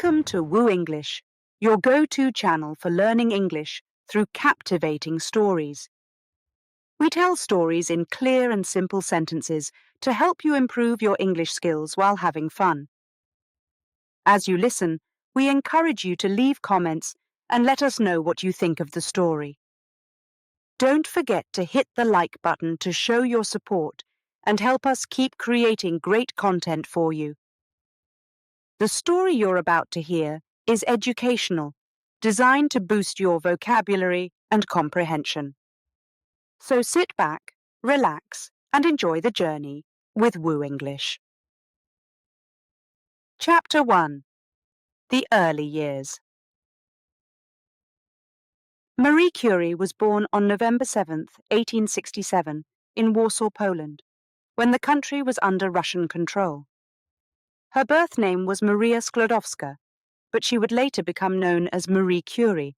Welcome to WooEnglish, your go-to channel for learning English through captivating stories. We tell stories in clear and simple sentences to help you improve your English skills while having fun. As you listen, we encourage you to leave comments and let us know what you think of the story. Don't forget to hit the like button to show your support and help us keep creating great content for you. The story you're about to hear is educational, designed to boost your vocabulary and comprehension. So sit back, relax, and enjoy the journey with WooEnglish. Chapter 1. The Early Years. Marie Curie was born on November 7, 1867, in Warsaw, Poland, when the country was under Russian control. Her birth name was Maria Sklodowska, but she would later become known as Marie Curie.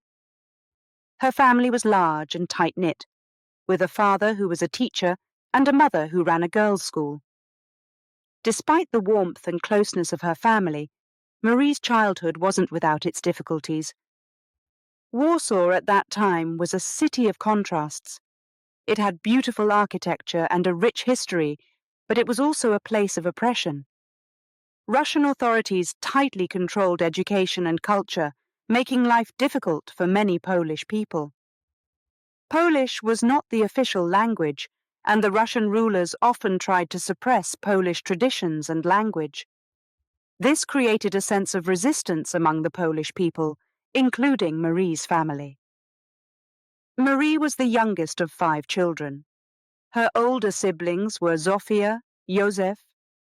Her family was large and tight-knit, with a father who was a teacher and a mother who ran a girls' school. Despite the warmth and closeness of her family, Marie's childhood wasn't without its difficulties. Warsaw at that time was a city of contrasts. It had beautiful architecture and a rich history, but it was also a place of oppression. Russian authorities tightly controlled education and culture, making life difficult for many Polish people. Polish was not the official language, and the Russian rulers often tried to suppress Polish traditions and language. This created a sense of resistance among the Polish people, including Marie's family. Marie was the youngest of 5 children. Her older siblings were Zofia, Józef,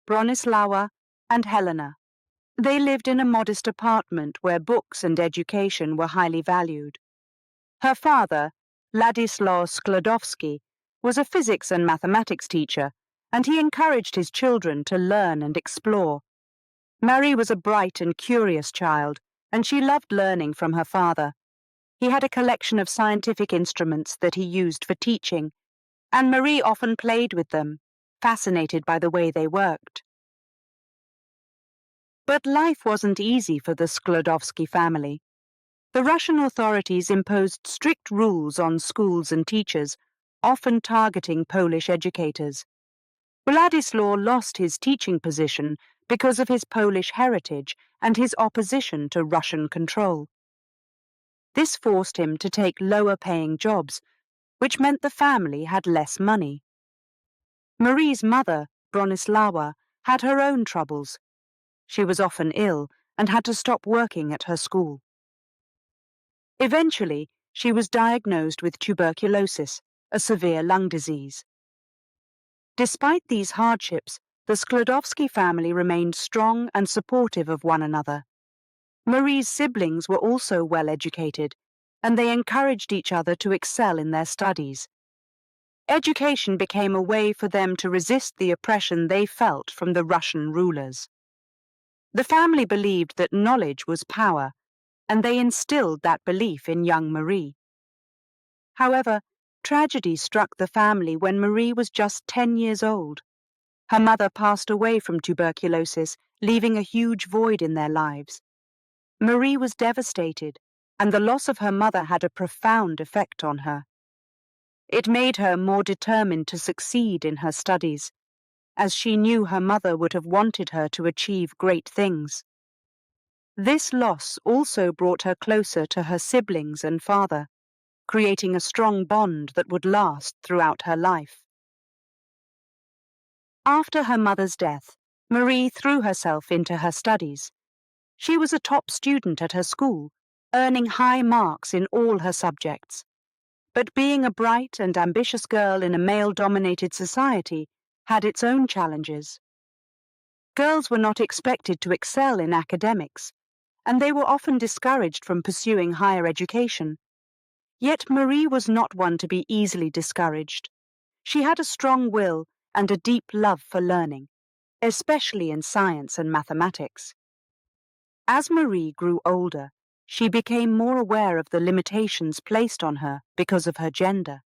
Bronislawa, and Helena. They lived in a modest apartment where books and education were highly valued. Her father, Ladisław Sklodowski, was a physics and mathematics teacher, and he encouraged his children to learn and explore. Marie was a bright and curious child, and she loved learning from her father. He had a collection of scientific instruments that he used for teaching, and Marie often played with them, fascinated by the way they worked. But life wasn't easy for the Sklodowski family. The Russian authorities imposed strict rules on schools and teachers, often targeting Polish educators. Władysław lost his teaching position because of his Polish heritage and his opposition to Russian control. This forced him to take lower-paying jobs, which meant the family had less money. Marie's mother, Bronislawa, had her own troubles. She was often ill and had to stop working at her school. Eventually, she was diagnosed with tuberculosis, a severe lung disease. Despite these hardships, the Sklodowski family remained strong and supportive of one another. Marie's siblings were also well educated, and they encouraged each other to excel in their studies. Education became a way for them to resist the oppression they felt from the Russian rulers. The family believed that knowledge was power, and they instilled that belief in young Marie. However, tragedy struck the family when Marie was just 10 years old. Her mother passed away from tuberculosis, leaving a huge void in their lives. Marie was devastated, and the loss of her mother had a profound effect on her. It made her more determined to succeed in her studies, as she knew her mother would have wanted her to achieve great things. This loss also brought her closer to her siblings and father, creating a strong bond that would last throughout her life. After her mother's death, Marie threw herself into her studies. She was a top student at her school, earning high marks in all her subjects. But being a bright and ambitious girl in a male-dominated society had its own challenges. Girls were not expected to excel in academics, and they were often discouraged from pursuing higher education. Yet Marie was not one to be easily discouraged. She had a strong will and a deep love for learning, especially in science and mathematics. As Marie grew older, she became more aware of the limitations placed on her because of her gender.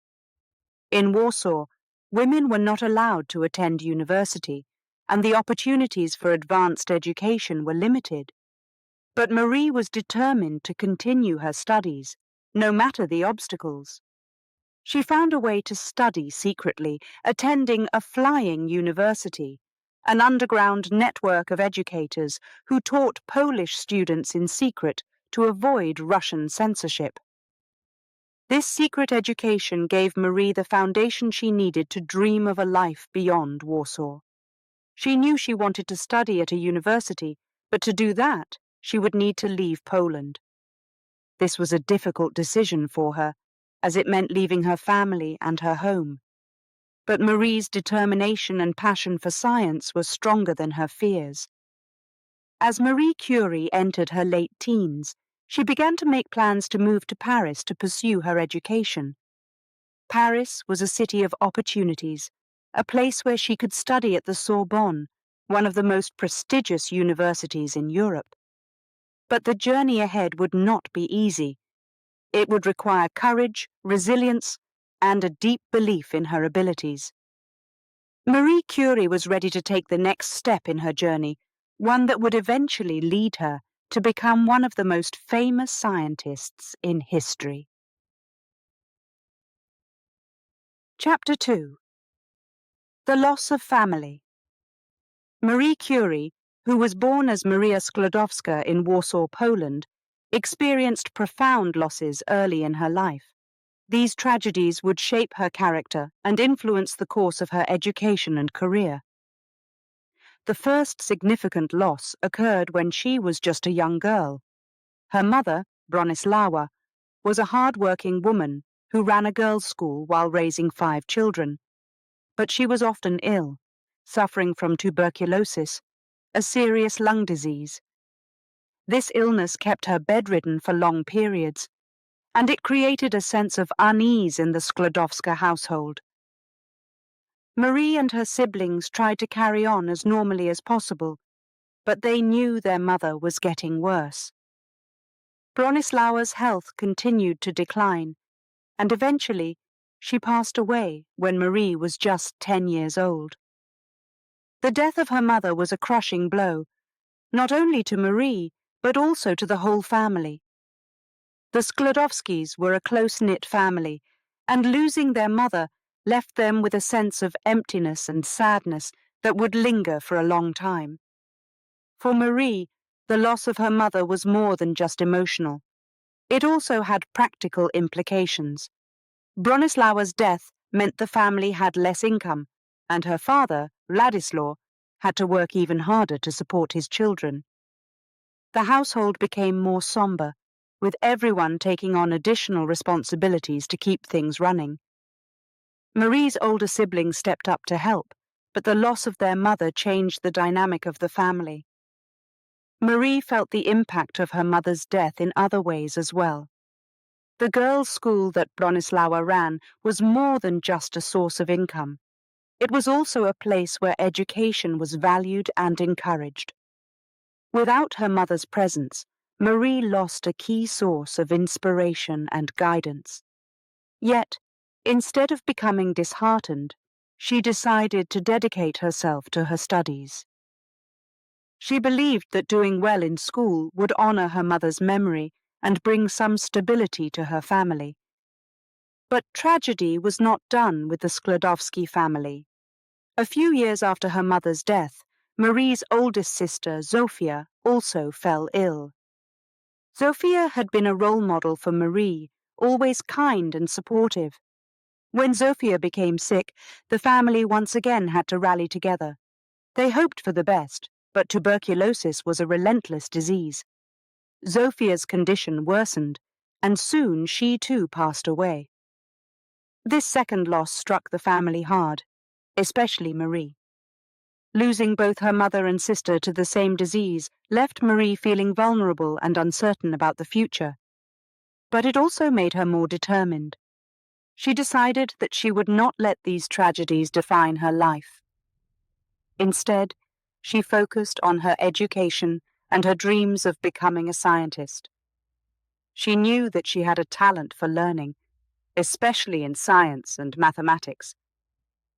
In Warsaw, women were not allowed to attend university, and the opportunities for advanced education were limited. But Marie was determined to continue her studies, no matter the obstacles. She found a way to study secretly, attending a flying university, an underground network of educators who taught Polish students in secret to avoid Russian censorship. This secret education gave Marie the foundation she needed to dream of a life beyond Warsaw. She knew she wanted to study at a university, but to do that, she would need to leave Poland. This was a difficult decision for her, as it meant leaving her family and her home. But Marie's determination and passion for science was stronger than her fears. As Marie Curie entered her late teens, she began to make plans to move to Paris to pursue her education. Paris was a city of opportunities, a place where she could study at the Sorbonne, one of the most prestigious universities in Europe. But the journey ahead would not be easy. It would require courage, resilience, and a deep belief in her abilities. Marie Curie was ready to take the next step in her journey, one that would eventually lead her to become one of the most famous scientists in history. Chapter 2. The Loss of Family. Marie Curie, who was born as Maria Sklodowska in Warsaw, Poland, experienced profound losses early in her life. These tragedies would shape her character and influence the course of her education and career. The first significant loss occurred when she was just a young girl. Her mother, Bronislawa, was a hard-working woman who ran a girls' school while raising 5 children. But she was often ill, suffering from tuberculosis, a serious lung disease. This illness kept her bedridden for long periods, and it created a sense of unease in the Sklodowska household. Marie and her siblings tried to carry on as normally as possible, but they knew their mother was getting worse. Bronislawa's health continued to decline, and eventually she passed away when Marie was just 10 years old. The death of her mother was a crushing blow, not only to Marie, but also to the whole family. The Sklodowskis were a close-knit family, and losing their mother left them with a sense of emptiness and sadness that would linger for a long time. For Marie, the loss of her mother was more than just emotional. It also had practical implications. Bronislawa's death meant the family had less income, and her father, Władysław, had to work even harder to support his children. The household became more somber, with everyone taking on additional responsibilities to keep things running. Marie's older siblings stepped up to help, but the loss of their mother changed the dynamic of the family. Marie felt the impact of her mother's death in other ways as well. The girls' school that Bronislawa ran was more than just a source of income. It was also a place where education was valued and encouraged. Without her mother's presence, Marie lost a key source of inspiration and guidance. Yet, instead of becoming disheartened, she decided to dedicate herself to her studies. She believed that doing well in school would honor her mother's memory and bring some stability to her family. But tragedy was not done with the Sklodowski family. A few years after her mother's death, Marie's oldest sister, Zofia, also fell ill. Zofia had been a role model for Marie, always kind and supportive. When Zofia became sick, the family once again had to rally together. They hoped for the best, but tuberculosis was a relentless disease. Zofia's condition worsened, and soon she too passed away. This second loss struck the family hard, especially Marie. Losing both her mother and sister to the same disease left Marie feeling vulnerable and uncertain about the future. But it also made her more determined. She decided that she would not let these tragedies define her life. Instead, she focused on her education and her dreams of becoming a scientist. She knew that she had a talent for learning, especially in science and mathematics,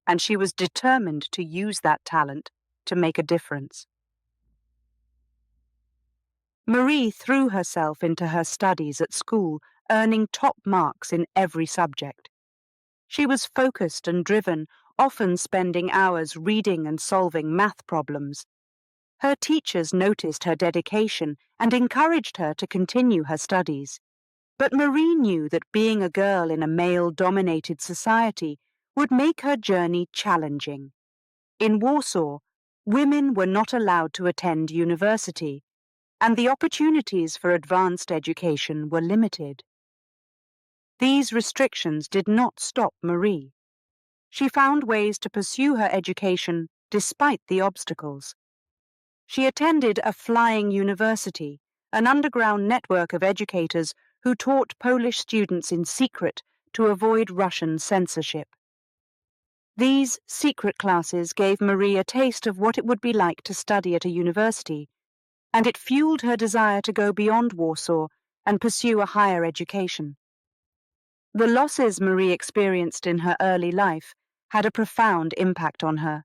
and she was determined to use that talent to make a difference. Marie threw herself into her studies at school, earning top marks in every subject. She was focused and driven, often spending hours reading and solving math problems. Her teachers noticed her dedication and encouraged her to continue her studies. But Marie knew that being a girl in a male-dominated society would make her journey challenging. In Warsaw, women were not allowed to attend university, and the opportunities for advanced education were limited. These restrictions did not stop Marie. She found ways to pursue her education despite the obstacles. She attended a flying university, an underground network of educators who taught Polish students in secret to avoid Russian censorship. These secret classes gave Marie a taste of what it would be like to study at a university, and it fueled her desire to go beyond Warsaw and pursue a higher education. The losses Marie experienced in her early life had a profound impact on her.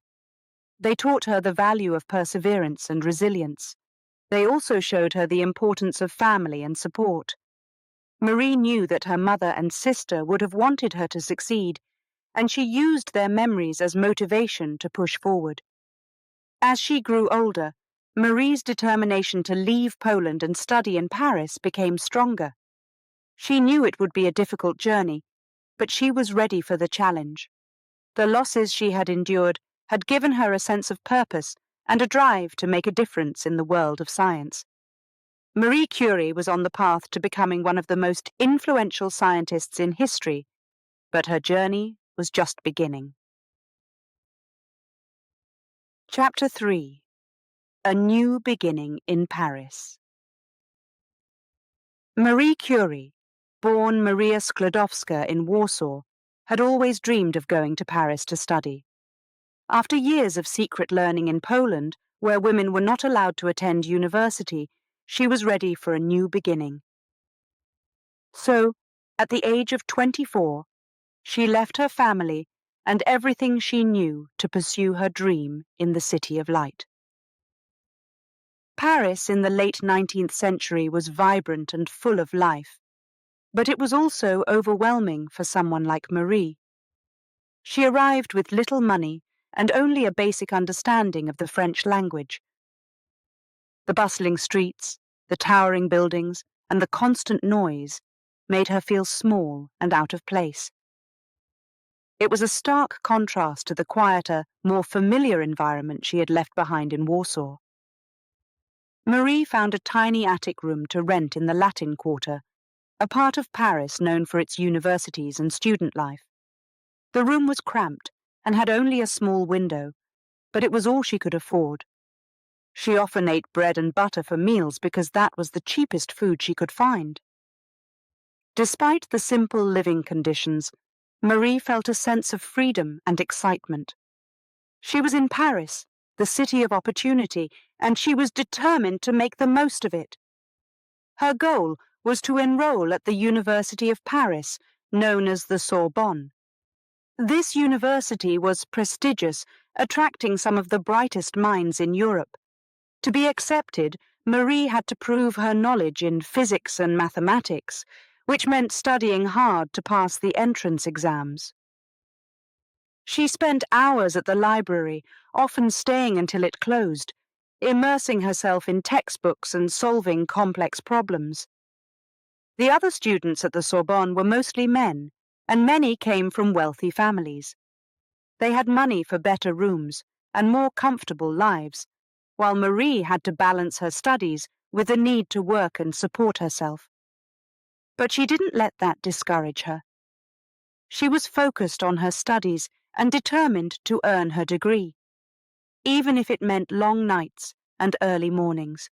They taught her the value of perseverance and resilience. They also showed her the importance of family and support. Marie knew that her mother and sister would have wanted her to succeed, and she used their memories as motivation to push forward. As she grew older, Marie's determination to leave Poland and study in Paris became stronger. She knew it would be a difficult journey, but she was ready for the challenge. The losses she had endured had given her a sense of purpose and a drive to make a difference in the world of science. Marie Curie was on the path to becoming one of the most influential scientists in history, but her journey was just beginning. Chapter 3: A New Beginning in Paris. Marie Curie, born Maria Sklodowska in Warsaw, had always dreamed of going to Paris to study. After years of secret learning in Poland, where women were not allowed to attend university, she was ready for a new beginning. So, at the age of 24, she left her family and everything she knew to pursue her dream in the City of Light. Paris in the late 19th century was vibrant and full of life, but it was also overwhelming for someone like Marie. She arrived with little money and only a basic understanding of the French language. The bustling streets, the towering buildings, and the constant noise made her feel small and out of place. It was a stark contrast to the quieter, more familiar environment she had left behind in Warsaw. Marie found a tiny attic room to rent in the Latin Quarter, a part of Paris known for its universities and student life. The room was cramped and had only a small window, but it was all she could afford. She often ate bread and butter for meals because that was the cheapest food she could find. Despite the simple living conditions, Marie felt a sense of freedom and excitement. She was in Paris, the city of opportunity, and she was determined to make the most of it. Her goal was to enroll at the University of Paris, known as the Sorbonne. This university was prestigious, attracting some of the brightest minds in Europe. To be accepted, Marie had to prove her knowledge in physics and mathematics, which meant studying hard to pass the entrance exams. She spent hours at the library, often staying until it closed, immersing herself in textbooks and solving complex problems. The other students at the Sorbonne were mostly men, and many came from wealthy families. They had money for better rooms and more comfortable lives, while Marie had to balance her studies with the need to work and support herself. But she didn't let that discourage her. She was focused on her studies and determined to earn her degree, even if it meant long nights and early mornings.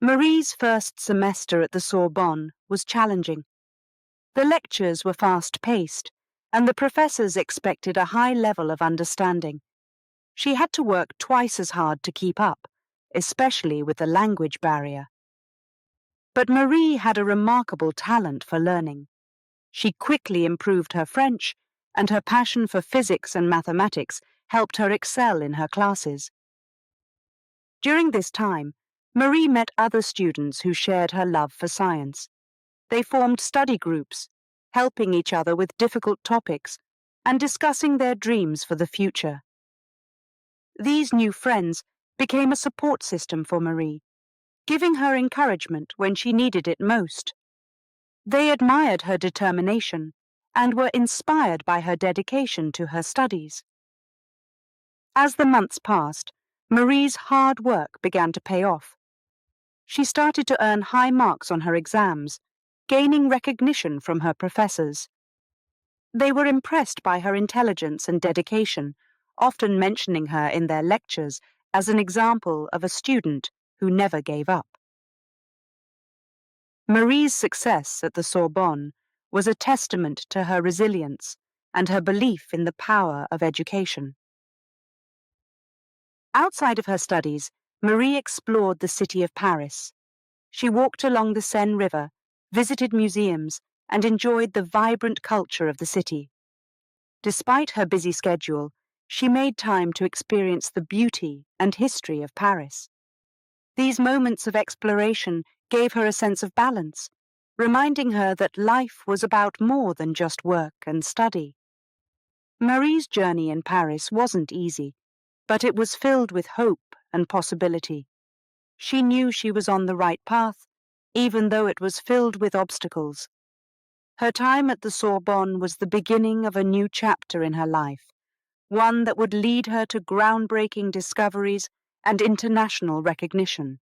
Marie's first semester at the Sorbonne was challenging. The lectures were fast-paced, and the professors expected a high level of understanding. She had to work twice as hard to keep up, especially with the language barrier. But Marie had a remarkable talent for learning. She quickly improved her French, and her passion for physics and mathematics helped her excel in her classes. During this time, Marie met other students who shared her love for science. They formed study groups, helping each other with difficult topics and discussing their dreams for the future. These new friends became a support system for Marie, giving her encouragement when she needed it most. They admired her determination and were inspired by her dedication to her studies. As the months passed, Marie's hard work began to pay off. She started to earn high marks on her exams, gaining recognition from her professors. They were impressed by her intelligence and dedication, often mentioning her in their lectures as an example of a student who never gave up. Marie's success at the Sorbonne was a testament to her resilience and her belief in the power of education. Outside of her studies, Marie explored the city of Paris. She walked along the Seine River, visited museums, and enjoyed the vibrant culture of the city. Despite her busy schedule, she made time to experience the beauty and history of Paris. These moments of exploration gave her a sense of balance, reminding her that life was about more than just work and study. Marie's journey in Paris wasn't easy, but it was filled with hope and possibility. She knew she was on the right path, even though it was filled with obstacles. Her time at the Sorbonne was the beginning of a new chapter in her life, one that would lead her to groundbreaking discoveries and international recognition.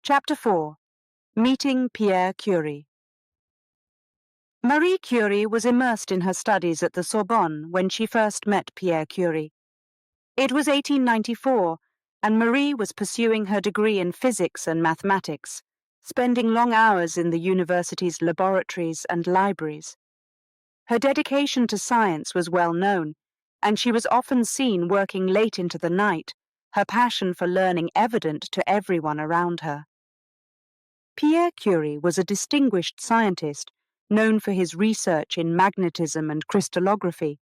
Chapter 4. Meeting Pierre Curie. Marie Curie was immersed in her studies at the Sorbonne when she first met Pierre Curie. It was 1894, and Marie was pursuing her degree in physics and mathematics, spending long hours in the university's laboratories and libraries. Her dedication to science was well known, and she was often seen working late into the night, her passion for learning evident to everyone around her. Pierre Curie was a distinguished scientist, known for his research in magnetism and crystallography.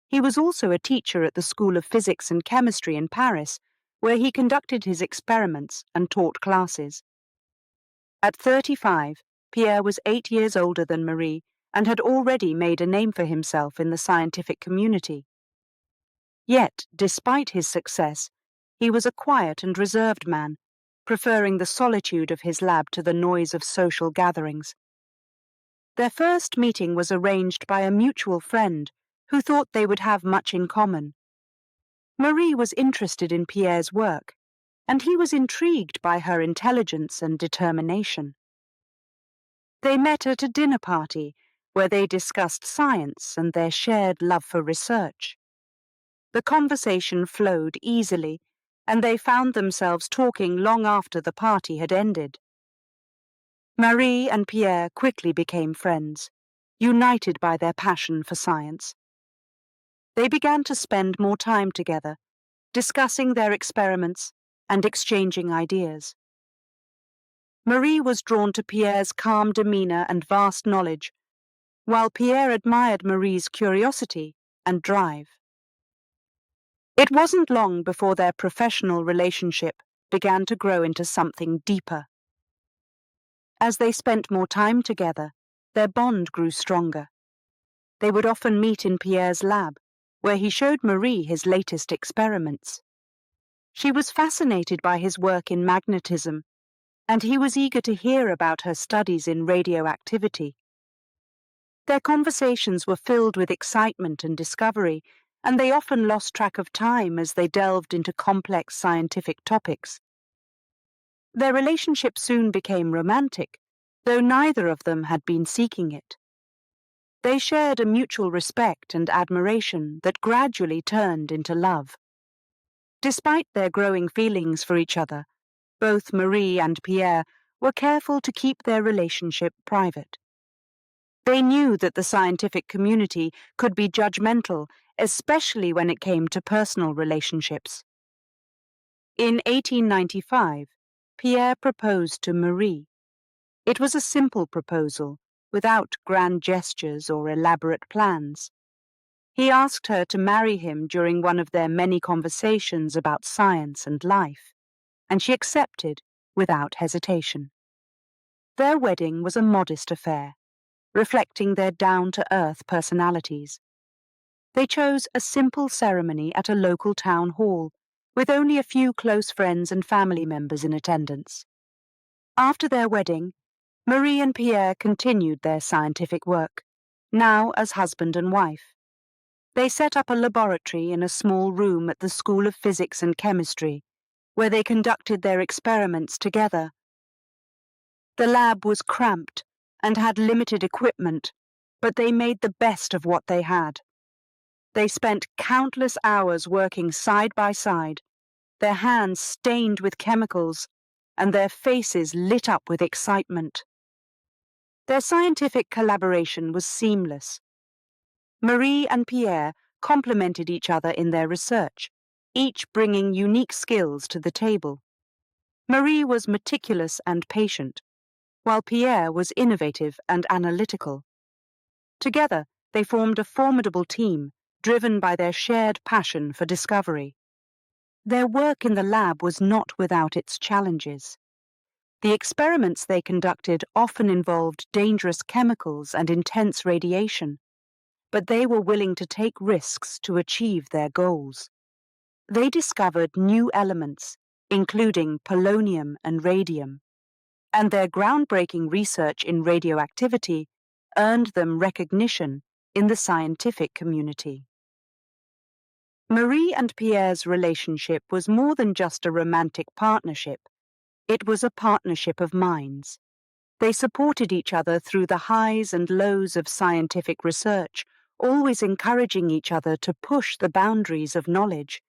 He was also a teacher at the School of Physics and Chemistry in Paris, where he conducted his experiments and taught classes. At 35, Pierre was 8 years older than Marie and had already made a name for himself in the scientific community. Yet, despite his success, he was a quiet and reserved man, preferring the solitude of his lab to the noise of social gatherings. Their first meeting was arranged by a mutual friend who thought they would have much in common. Marie was interested in Pierre's work, and he was intrigued by her intelligence and determination. They met at a dinner party where they discussed science and their shared love for research. The conversation flowed easily, and they found themselves talking long after the party had ended. Marie and Pierre quickly became friends, united by their passion for science. They began to spend more time together, discussing their experiments and exchanging ideas. Marie was drawn to Pierre's calm demeanor and vast knowledge, while Pierre admired Marie's curiosity and drive. It wasn't long before their professional relationship began to grow into something deeper. As they spent more time together, their bond grew stronger. They would often meet in Pierre's lab, where he showed Marie his latest experiments. She was fascinated by his work in magnetism, and he was eager to hear about her studies in radioactivity. Their conversations were filled with excitement and discovery, and they often lost track of time as they delved into complex scientific topics. Their relationship soon became romantic, though neither of them had been seeking it. They shared a mutual respect and admiration that gradually turned into love. Despite their growing feelings for each other, both Marie and Pierre were careful to keep their relationship private. They knew that the scientific community could be judgmental, especially when it came to personal relationships. In 1895, Pierre proposed to Marie. It was a simple proposal, without grand gestures or elaborate plans. He asked her to marry him during one of their many conversations about science and life. and she accepted without hesitation. Their wedding was a modest affair, reflecting their down-to-earth personalities. They chose a simple ceremony at a local town hall, with only a few close friends and family members in attendance. After their wedding, Marie and Pierre continued their scientific work, now as husband and wife. They set up a laboratory in a small room at the School of Physics and Chemistry, where they conducted their experiments together. The lab was cramped and had limited equipment, but they made the best of what they had. They spent countless hours working side by side, their hands stained with chemicals, and their faces lit up with excitement. Their scientific collaboration was seamless. Marie and Pierre complemented each other in their research, each bringing unique skills to the table. Marie was meticulous and patient, while Pierre was innovative and analytical. Together, they formed a formidable team, driven by their shared passion for discovery. Their work in the lab was not without its challenges. The experiments they conducted often involved dangerous chemicals and intense radiation, but they were willing to take risks to achieve their goals. They discovered new elements, including polonium and radium, and their groundbreaking research in radioactivity earned them recognition in the scientific community. Marie and Pierre's relationship was more than just a romantic partnership. It was a partnership of minds. They supported each other through the highs and lows of scientific research, always encouraging each other to push the boundaries of knowledge.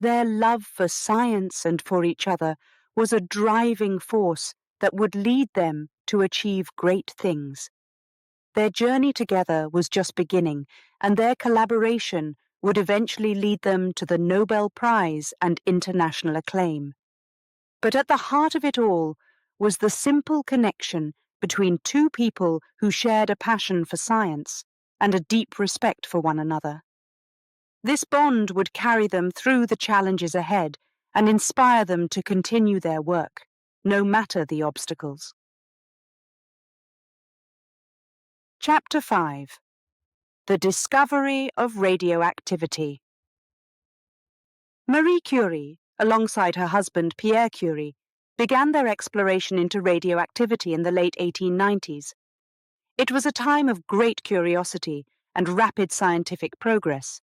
Their love for science and for each other was a driving force that would lead them to achieve great things. Their journey together was just beginning, and their collaboration would eventually lead them to the Nobel Prize and international acclaim. But at the heart of it all was the simple connection between two people who shared a passion for science and a deep respect for one another. This bond would carry them through the challenges ahead and inspire them to continue their work, no matter the obstacles. Chapter 5. The Discovery of Radioactivity. Marie Curie, alongside her husband Pierre Curie, began their exploration into radioactivity in the late 1890s. It was a time of great curiosity and rapid scientific progress.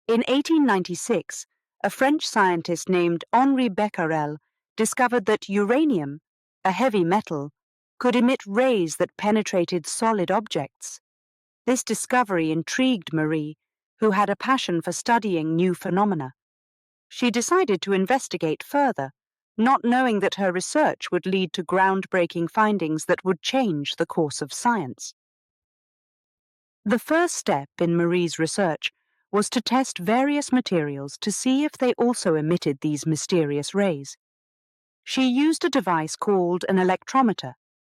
In 1896, a French scientist named Henri Becquerel discovered that uranium, a heavy metal, could emit rays that penetrated solid objects. This discovery intrigued Marie, who had a passion for studying new phenomena. She decided to investigate further, not knowing that her research would lead to groundbreaking findings that would change the course of science. The first step in Marie's research was to test various materials to see if they also emitted these mysterious rays. She used a device called an electrometer,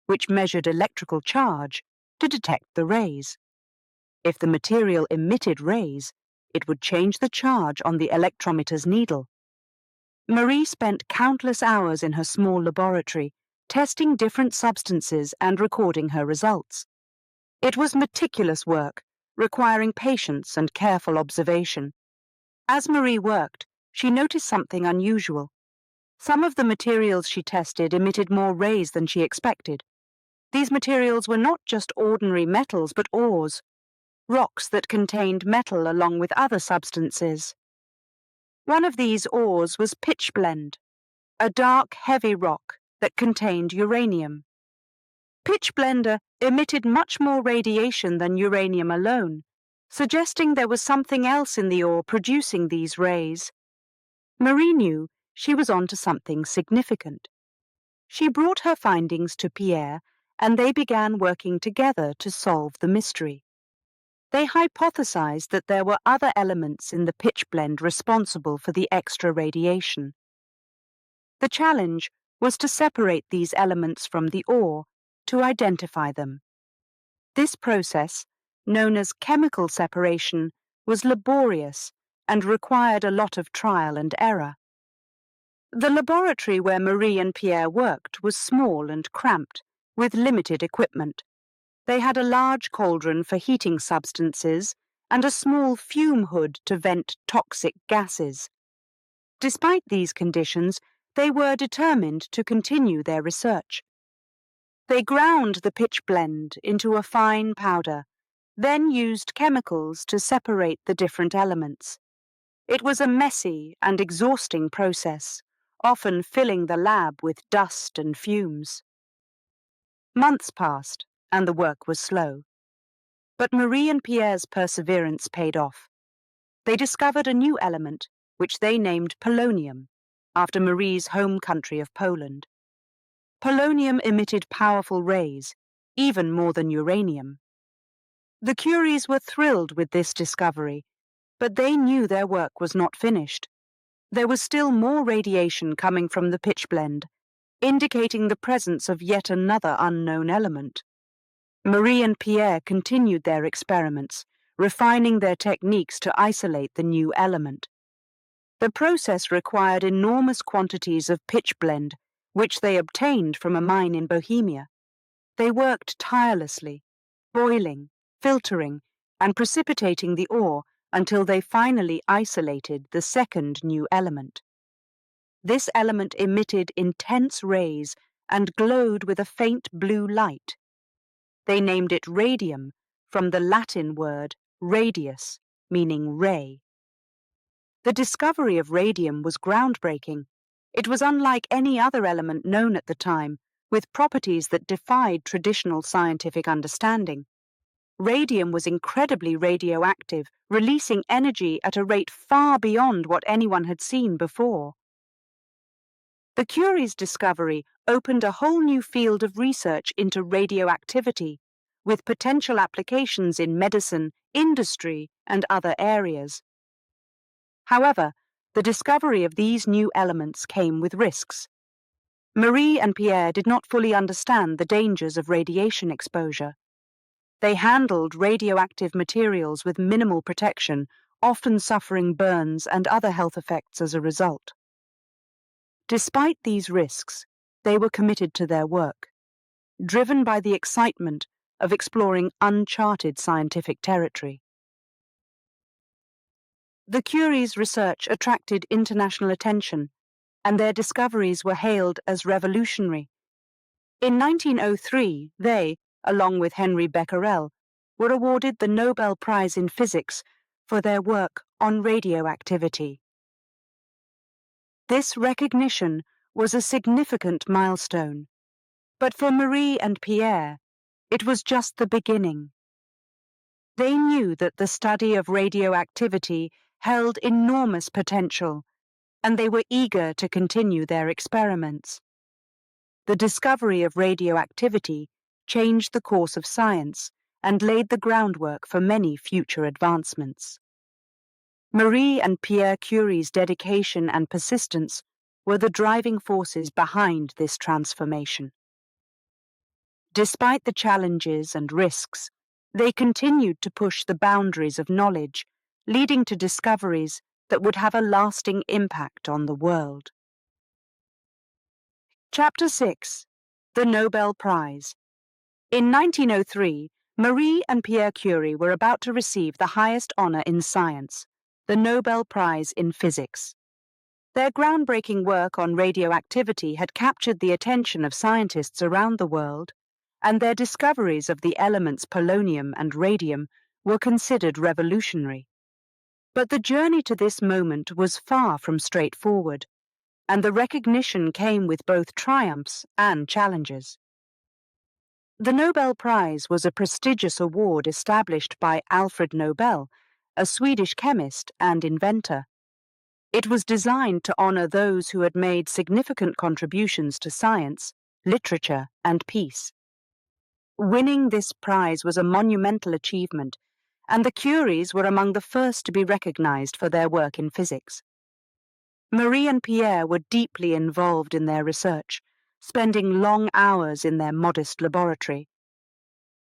which measured electrical charge to detect the rays. If the material emitted rays, it would change the charge on the electrometer's needle. Marie spent countless hours in her small laboratory, testing different substances and recording her results. It was meticulous work, requiring patience and careful observation. As Marie worked, she noticed something unusual. Some of the materials she tested emitted more rays than she expected. These materials were not just ordinary metals, but ores, rocks that contained metal along with other substances. One of these ores was pitchblende, a dark, heavy rock that contained uranium. Pitchblende emitted much more radiation than uranium alone, suggesting there was something else in the ore producing these rays. Marie knew she was onto something significant. She brought her findings to Pierre, and they began working together to solve the mystery. They hypothesized that there were other elements in the pitchblende responsible for the extra radiation. The challenge was to separate these elements from the ore, to identify them. This process, known as chemical separation, was laborious and required a lot of trial and error. The laboratory where Marie and Pierre worked was small and cramped, with limited equipment. They had a large cauldron for heating substances and a small fume hood to vent toxic gases. Despite these conditions, they were determined to continue their research. They ground the pitch blend into a fine powder, then used chemicals to separate the different elements. It was a messy and exhausting process, often filling the lab with dust and fumes. Months passed, and the work was slow. But Marie and Pierre's perseverance paid off. They discovered a new element, which they named polonium, after Marie's home country of Poland. Polonium emitted powerful rays, even more than uranium. The Curies were thrilled with this discovery, but they knew their work was not finished. There was still more radiation coming from the pitchblende, indicating the presence of yet another unknown element. Marie and Pierre continued their experiments, refining their techniques to isolate the new element. The process required enormous quantities of pitchblende, which they obtained from a mine in Bohemia. They worked tirelessly, boiling, filtering, and precipitating the ore until they finally isolated the second new element. This element emitted intense rays and glowed with a faint blue light. They named it radium from the Latin word radius, meaning ray. The discovery of radium was groundbreaking. It was unlike any other element known at the time, with properties that defied traditional scientific understanding. Radium was incredibly radioactive, releasing energy at a rate far beyond what anyone had seen before. The Curie's discovery opened a whole new field of research into radioactivity, with potential applications in medicine, industry, and other areas. However, the discovery of these new elements came with risks. Marie and Pierre did not fully understand the dangers of radiation exposure. They handled radioactive materials with minimal protection, often suffering burns and other health effects as a result. Despite these risks, they were committed to their work, driven by the excitement of exploring uncharted scientific territory. The Curie's research attracted international attention, and their discoveries were hailed as revolutionary. In 1903, they, along with Henry Becquerel, were awarded the Nobel Prize in Physics for their work on radioactivity. This recognition was a significant milestone, but for Marie and Pierre, it was just the beginning. They knew that the study of radioactivity held enormous potential, and they were eager to continue their experiments. The discovery of radioactivity changed the course of science and laid the groundwork for many future advancements. Marie and Pierre Curie's dedication and persistence were the driving forces behind this transformation. Despite the challenges and risks, they continued to push the boundaries of knowledge, leading to discoveries that would have a lasting impact on the world. Chapter 6. The Nobel Prize. In 1903, Marie and Pierre Curie were about to receive the highest honor in science, the Nobel Prize in Physics. Their groundbreaking work on radioactivity had captured the attention of scientists around the world, and their discoveries of the elements polonium and radium were considered revolutionary. But the journey to this moment was far from straightforward, and the recognition came with both triumphs and challenges. The Nobel Prize was a prestigious award established by Alfred Nobel, a Swedish chemist and inventor. It was designed to honor those who had made significant contributions to science, literature, and peace. Winning this prize was a monumental achievement, and the Curies were among the first to be recognized for their work in physics. Marie and Pierre were deeply involved in their research, spending long hours in their modest laboratory.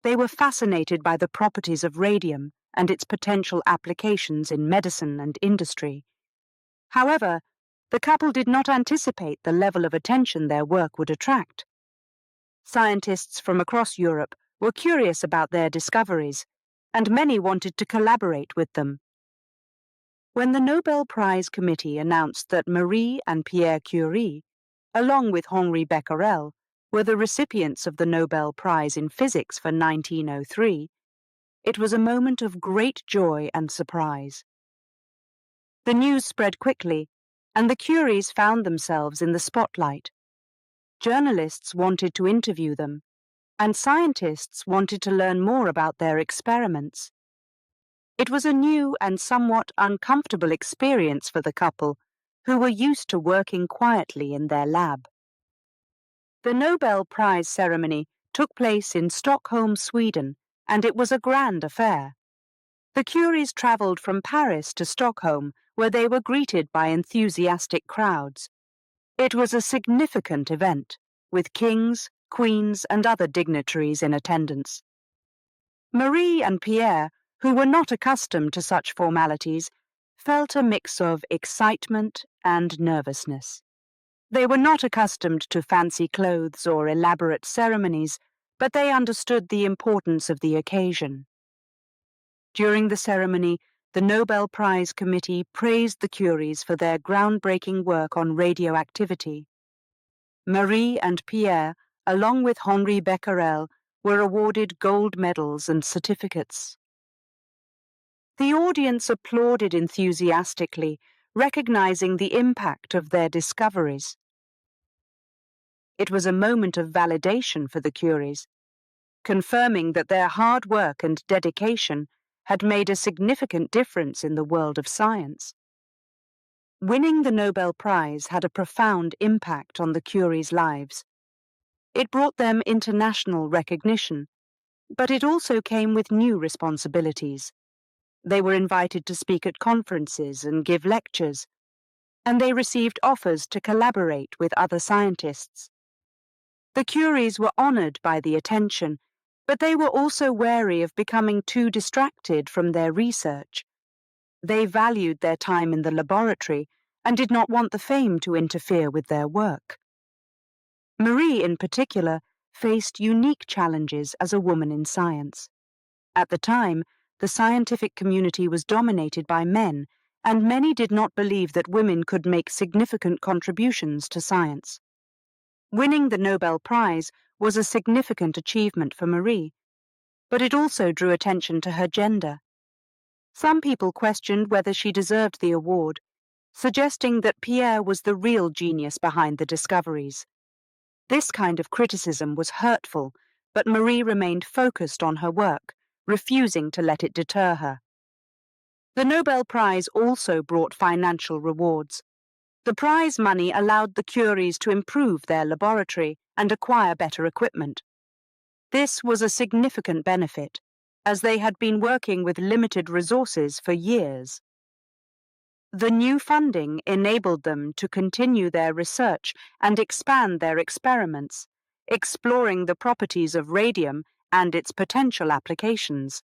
They were fascinated by the properties of radium and its potential applications in medicine and industry. However, The couple did not anticipate the level of attention their work would attract. Scientists from across Europe were curious about their discoveries, and many wanted to collaborate with them. When the Nobel Prize Committee announced that Marie and Pierre Curie, along with Henri Becquerel, were the recipients of the Nobel Prize in Physics for 1903, it was a moment of great joy and surprise. The news spread quickly, and the Curies found themselves in the spotlight. Journalists wanted to interview them, and scientists wanted to learn more about their experiments. It was a new and somewhat uncomfortable experience for the couple, who were used to working quietly in their lab. The Nobel Prize ceremony took place in Stockholm, Sweden, and it was a grand affair. The Curies travelled from Paris to Stockholm, where they were greeted by enthusiastic crowds. It was a significant event, with kings, queens, and other dignitaries in attendance. Marie and Pierre, who were not accustomed to such formalities, felt a mix of excitement and nervousness. They were not accustomed to fancy clothes or elaborate ceremonies, but they understood the importance of the occasion. During the ceremony, the Nobel Prize Committee praised the Curies for their groundbreaking work on radioactivity. Marie and Pierre, along with Henri Becquerel, were awarded gold medals and certificates. The audience applauded enthusiastically, recognizing the impact of their discoveries. It was a moment of validation for the Curies, confirming that their hard work and dedication had made a significant difference in the world of science. Winning the Nobel Prize had a profound impact on the Curies' lives. It brought them international recognition, but it also came with new responsibilities. They were invited to speak at conferences and give lectures, and they received offers to collaborate with other scientists. The Curies were honored by the attention, but they were also wary of becoming too distracted from their research. They valued their time in the laboratory and did not want the fame to interfere with their work. Marie, in particular, faced unique challenges as a woman in science. At the time, the scientific community was dominated by men, and many did not believe that women could make significant contributions to science. Winning the Nobel Prize was a significant achievement for Marie, but it also drew attention to her gender. Some people questioned whether she deserved the award, suggesting that Pierre was the real genius behind the discoveries. This kind of criticism was hurtful, but Marie remained focused on her work, refusing to let it deter her. The Nobel Prize also brought financial rewards. The prize money allowed the Curies to improve their laboratory and acquire better equipment. This was a significant benefit, as they had been working with limited resources for years. The new funding enabled them to continue their research and expand their experiments, exploring the properties of radium and its potential applications.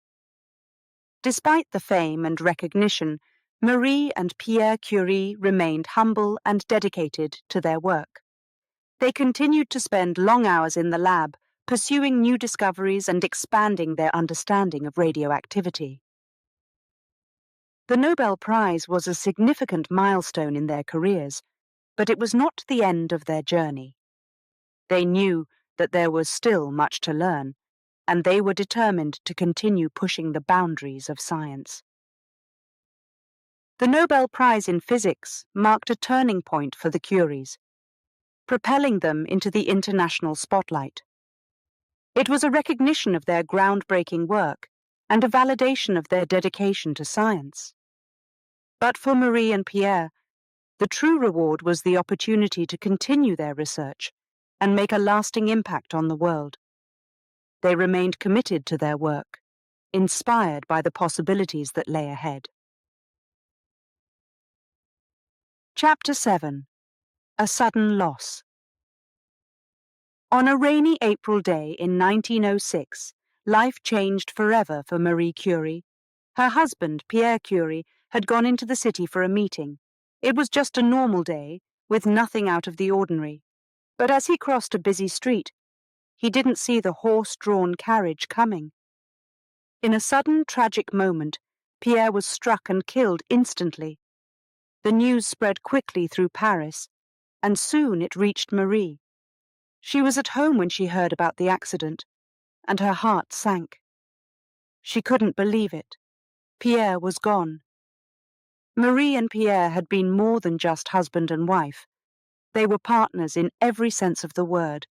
Despite the fame and recognition, Marie and Pierre Curie remained humble and dedicated to their work. They continued to spend long hours in the lab, pursuing new discoveries and expanding their understanding of radioactivity. The Nobel Prize was a significant milestone in their careers, but it was not the end of their journey. They knew that there was still much to learn, and they were determined to continue pushing the boundaries of science. The Nobel Prize in Physics marked a turning point for the Curies, propelling them into the international spotlight. It was a recognition of their groundbreaking work and a validation of their dedication to science. But for Marie and Pierre, the true reward was the opportunity to continue their research and make a lasting impact on the world. They remained committed to their work, inspired by the possibilities that lay ahead. Chapter 7. A Sudden Loss. On a rainy April day in 1906, life changed forever for Marie Curie. Her husband, Pierre Curie, had gone into the city for a meeting, It was just a normal day, with nothing out of the ordinary. But as he crossed a busy street, he didn't see the horse-drawn carriage coming. In a sudden, tragic moment, Pierre was struck and killed instantly. The news spread quickly through Paris, and soon it reached Marie. She was at home when she heard about the accident, and her heart sank. She couldn't believe it. Pierre was gone. Marie and Pierre had been more than just husband and wife. They were partners in every sense of the word.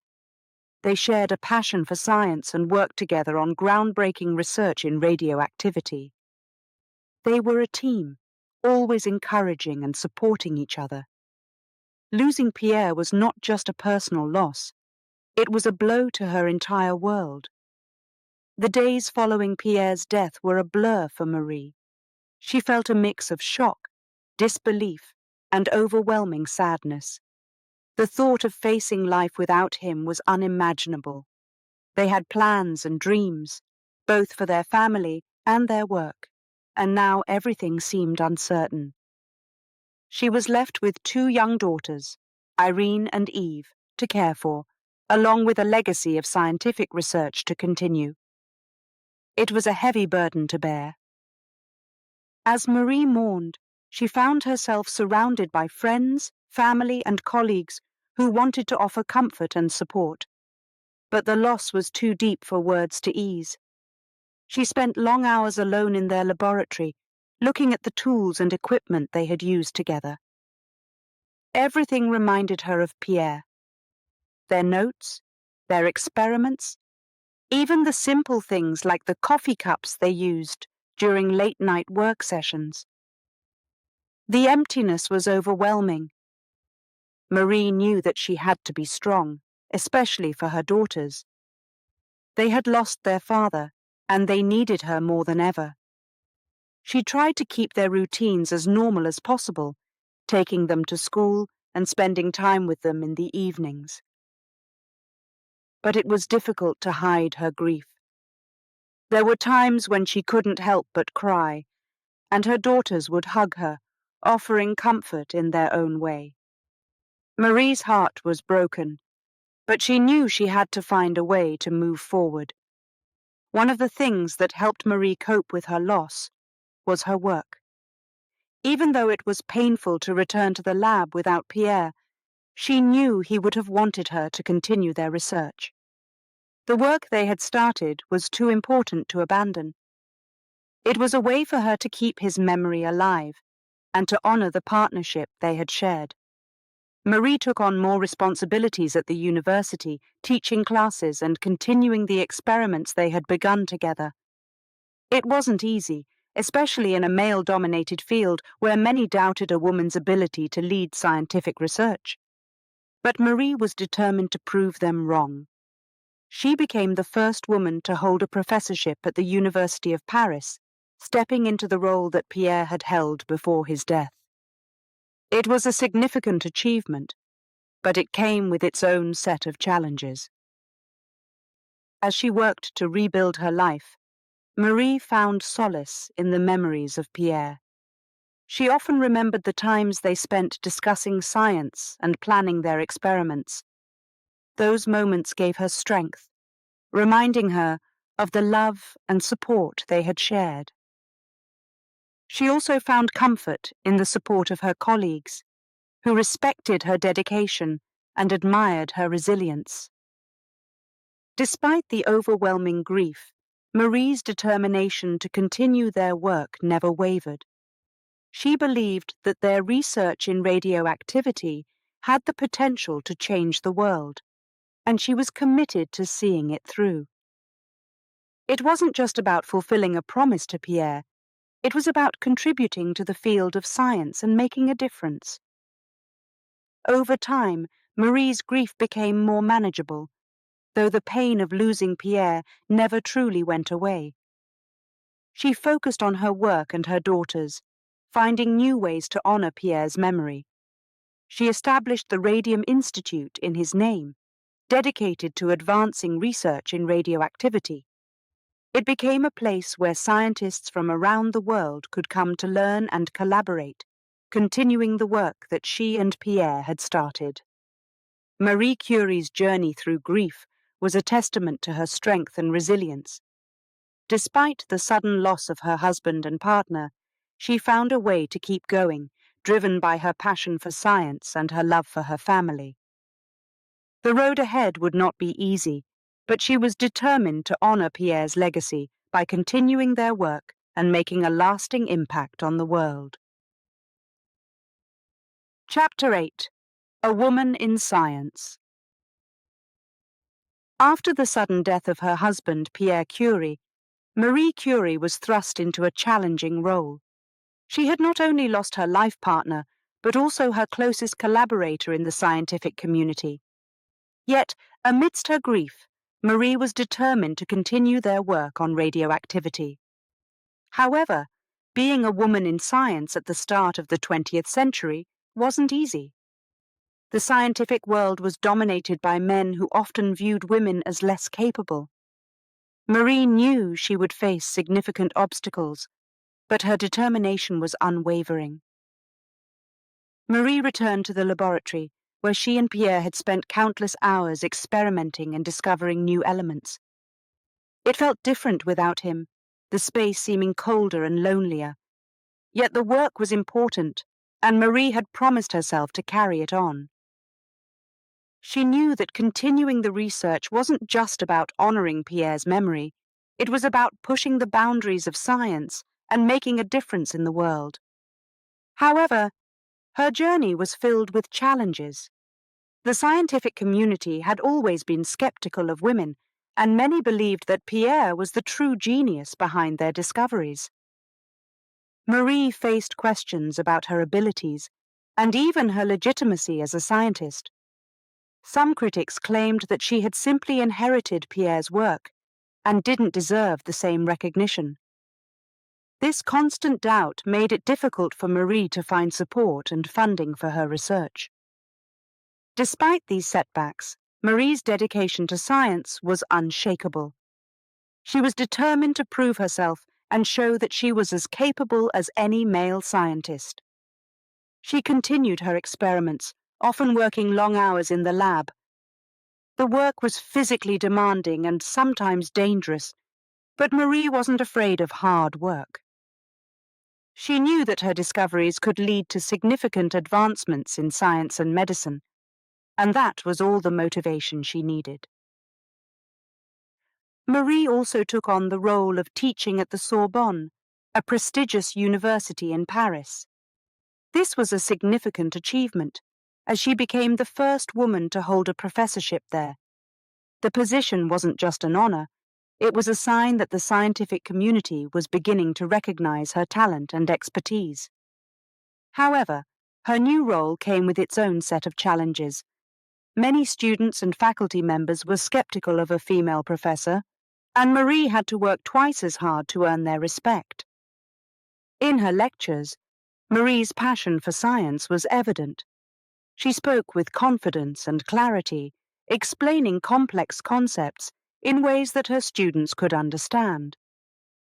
They shared a passion for science and worked together on groundbreaking research in radioactivity. They were a team, always encouraging and supporting each other. Losing Pierre was not just a personal loss. It was a blow to her entire world. The days following Pierre's death were a blur for Marie. She felt a mix of shock, disbelief, and overwhelming sadness. The thought of facing life without him was unimaginable. They had plans and dreams, both for their family and their work, and now everything seemed uncertain. She was left with 2 young daughters, Irene and Eve, to care for, along with a legacy of scientific research to continue. It was a heavy burden to bear. As Marie mourned, she found herself surrounded by friends, family, and colleagues who wanted to offer comfort and support. But the loss was too deep for words to ease. She spent long hours alone in their laboratory, looking at the tools and equipment they had used together. Everything reminded her of Pierre. Their notes, their experiments, even the simple things like the coffee cups they used during late-night work sessions. The emptiness was overwhelming. Marie knew that she had to be strong, especially for her daughters. They had lost their father, and they needed her more than ever. She tried to keep their routines as normal as possible, taking them to school and spending time with them in the evenings. But it was difficult to hide her grief. There were times when she couldn't help but cry, and her daughters would hug her, offering comfort in their own way. Marie's heart was broken, but she knew she had to find a way to move forward. One of the things that helped Marie cope with her loss was her work. Even though it was painful to return to the lab without Pierre, she knew he would have wanted her to continue their research. The work they had started was too important to abandon. It was a way for her to keep his memory alive and to honor the partnership they had shared. Marie took on more responsibilities at the university, teaching classes and continuing the experiments they had begun together. It wasn't easy, especially in a male-dominated field where many doubted a woman's ability to lead scientific research. But Marie was determined to prove them wrong. She became the first woman to hold a professorship at the University of Paris, stepping into the role that Pierre had held before his death. It was a significant achievement, but it came with its own set of challenges. As she worked to rebuild her life, Marie found solace in the memories of Pierre. She often remembered the times they spent discussing science and planning their experiments. Those moments gave her strength, reminding her of the love and support they had shared. She also found comfort in the support of her colleagues, who respected her dedication and admired her resilience. Despite the overwhelming grief, Marie's determination to continue their work never wavered. She believed that their research in radioactivity had the potential to change the world, and she was committed to seeing it through. It wasn't just about fulfilling a promise to Pierre, it was about contributing to the field of science and making a difference. Over time, Marie's grief became more manageable, though the pain of losing Pierre never truly went away. She focused on her work and her daughters, finding new ways to honor Pierre's memory. She established the Radium Institute in his name, dedicated to advancing research in radioactivity. It became a place where scientists from around the world could come to learn and collaborate, continuing the work that she and Pierre had started. Marie Curie's journey through grief was a testament to her strength and resilience. Despite the sudden loss of her husband and partner, she found a way to keep going, driven by her passion for science and her love for her family. The road ahead would not be easy, but she was determined to honor Pierre's legacy by continuing their work and making a lasting impact on the world. Chapter 8. A Woman in Science. After the sudden death of her husband, Pierre Curie, Marie Curie was thrust into a challenging role. She had not only lost her life partner, but also her closest collaborator in the scientific community. Yet, amidst her grief, Marie was determined to continue their work on radioactivity. However, being a woman in science at the start of the 20th century wasn't easy. The scientific world was dominated by men who often viewed women as less capable. Marie knew she would face significant obstacles, but her determination was unwavering. Marie returned to the laboratory, where she and Pierre had spent countless hours experimenting and discovering new elements. It felt different without him, the space seeming colder and lonelier. Yet the work was important, and Marie had promised herself to carry it on. She knew that continuing the research wasn't just about honoring Pierre's memory, it was about pushing the boundaries of science and making a difference in the world. However, her journey was filled with challenges. The scientific community had always been skeptical of women, and many believed that Pierre was the true genius behind their discoveries. Marie faced questions about her abilities, and even her legitimacy as a scientist. Some critics claimed that she had simply inherited Pierre's work, and didn't deserve the same recognition. This constant doubt made it difficult for Marie to find support and funding for her research. Despite these setbacks, Marie's dedication to science was unshakable. She was determined to prove herself and show that she was as capable as any male scientist. She continued her experiments, often working long hours in the lab. The work was physically demanding and sometimes dangerous, but Marie wasn't afraid of hard work. She knew that her discoveries could lead to significant advancements in science and medicine, and that was all the motivation she needed. Marie also took on the role of teaching at the Sorbonne, a prestigious university in Paris. This was a significant achievement, as she became the first woman to hold a professorship there. The position wasn't just an honor, it was a sign that the scientific community was beginning to recognize her talent and expertise. However, her new role came with its own set of challenges. Many students and faculty members were skeptical of a female professor, and Marie had to work twice as hard to earn their respect. In her lectures, Marie's passion for science was evident. She spoke with confidence and clarity, explaining complex concepts in ways that her students could understand.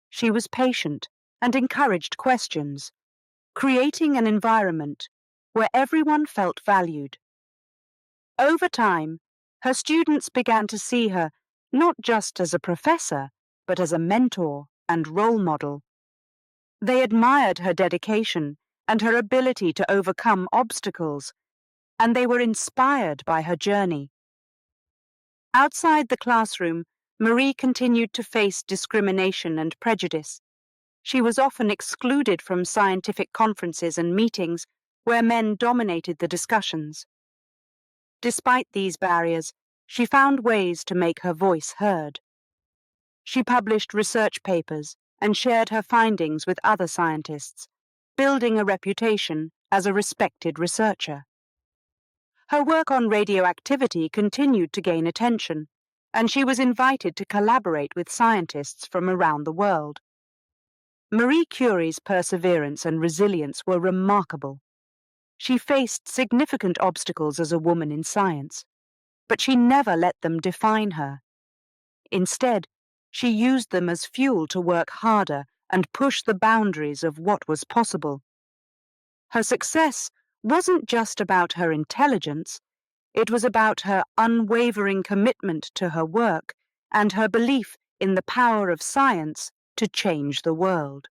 She was patient and encouraged questions, creating an environment where everyone felt valued. Over time, her students began to see her not just as a professor, but as a mentor and role model. They admired her dedication and her ability to overcome obstacles, and they were inspired by her journey. Outside the classroom, Marie continued to face discrimination and prejudice. She was often excluded from scientific conferences and meetings where men dominated the discussions. Despite these barriers, she found ways to make her voice heard. She published research papers and shared her findings with other scientists, building a reputation as a respected researcher. Her work on radioactivity continued to gain attention, and she was invited to collaborate with scientists from around the world. Marie Curie's perseverance and resilience were remarkable. She faced significant obstacles as a woman in science, but she never let them define her. Instead, she used them as fuel to work harder and push the boundaries of what was possible. Her success wasn't just about her intelligence, it was about her unwavering commitment to her work and her belief in the power of science to change the world.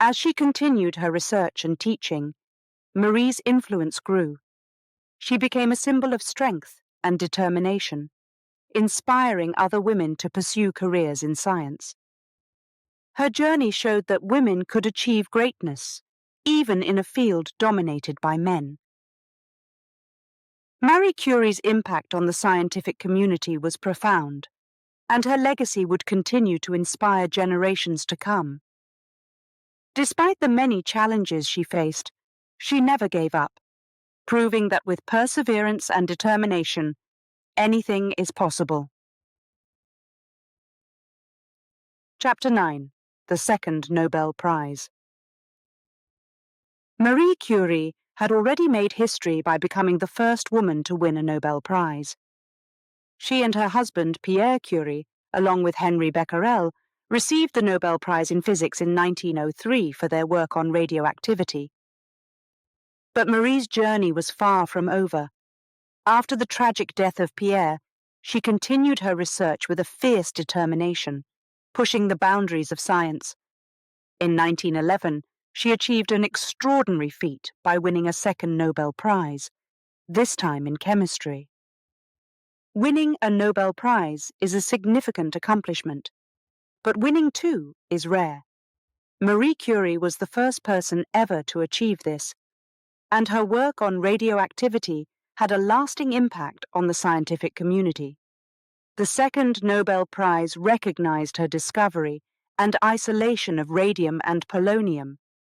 As she continued her research and teaching, Marie's influence grew. She became a symbol of strength and determination, inspiring other women to pursue careers in science. Her journey showed that women could achieve greatness, even in a field dominated by men. Marie Curie's impact on the scientific community was profound, and her legacy would continue to inspire generations to come. Despite the many challenges she faced, she never gave up, proving that with perseverance and determination, anything is possible. Chapter 9. The Second Nobel Prize. Marie Curie had already made history by becoming the first woman to win a Nobel Prize. She and her husband, Pierre Curie, along with Henri Becquerel, received the Nobel Prize in Physics in 1903 for their work on radioactivity. But Marie's journey was far from over. After the tragic death of Pierre, she continued her research with a fierce determination, pushing the boundaries of science. In 1911, she achieved an extraordinary feat by winning a second Nobel Prize, this time in chemistry. Winning a Nobel Prize is a significant accomplishment, but winning too is rare. Marie Curie was the first person ever to achieve this, and her work on radioactivity had a lasting impact on the scientific community. The second Nobel Prize recognized her discovery and isolation of radium and polonium,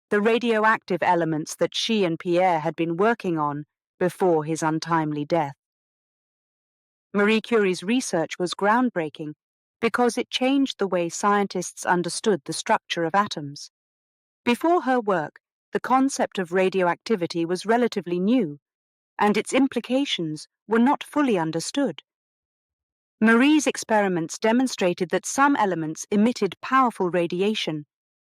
the radioactive elements that she and Pierre had been working on before his untimely death. Marie Curie's research was groundbreaking because it changed the way scientists understood the structure of atoms. Before her work, the concept of radioactivity was relatively new, and its implications were not fully understood. Marie's experiments demonstrated that some elements emitted powerful radiation,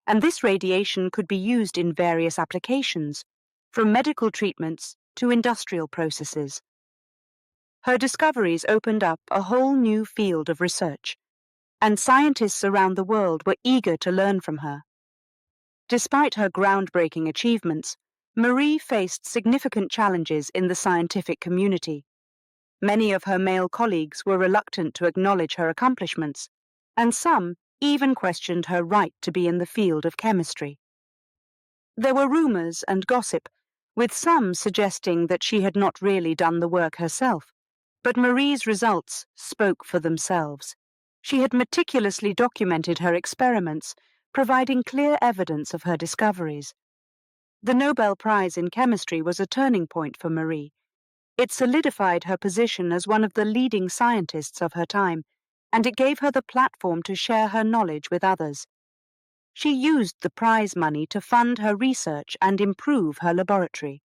and this radiation could be used in various applications, from medical treatments to industrial processes. Her discoveries opened up a whole new field of research, and scientists around the world were eager to learn from her. Despite her groundbreaking achievements, Marie faced significant challenges in the scientific community. Many of her male colleagues were reluctant to acknowledge her accomplishments, and some even questioned her right to be in the field of chemistry. There were rumors and gossip, with some suggesting that she had not really done the work herself, but Marie's results spoke for themselves. She had meticulously documented her experiments, providing clear evidence of her discoveries. The Nobel Prize in Chemistry was a turning point for Marie. It solidified her position as one of the leading scientists of her time, and it gave her the platform to share her knowledge with others. She used the prize money to fund her research and improve her laboratory.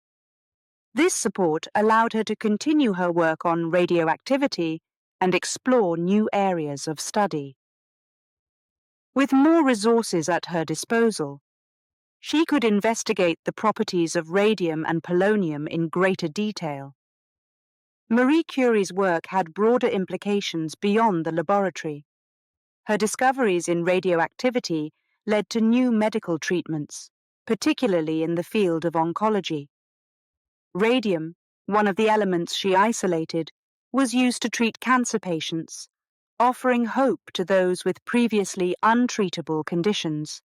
This support allowed her to continue her work on radioactivity and explore new areas of study. With more resources at her disposal, she could investigate the properties of radium and polonium in greater detail. Marie Curie's work had broader implications beyond the laboratory. Her discoveries in radioactivity led to new medical treatments, particularly in the field of oncology. Radium, one of the elements she isolated, was used to treat cancer patients, offering hope to those with previously untreatable conditions.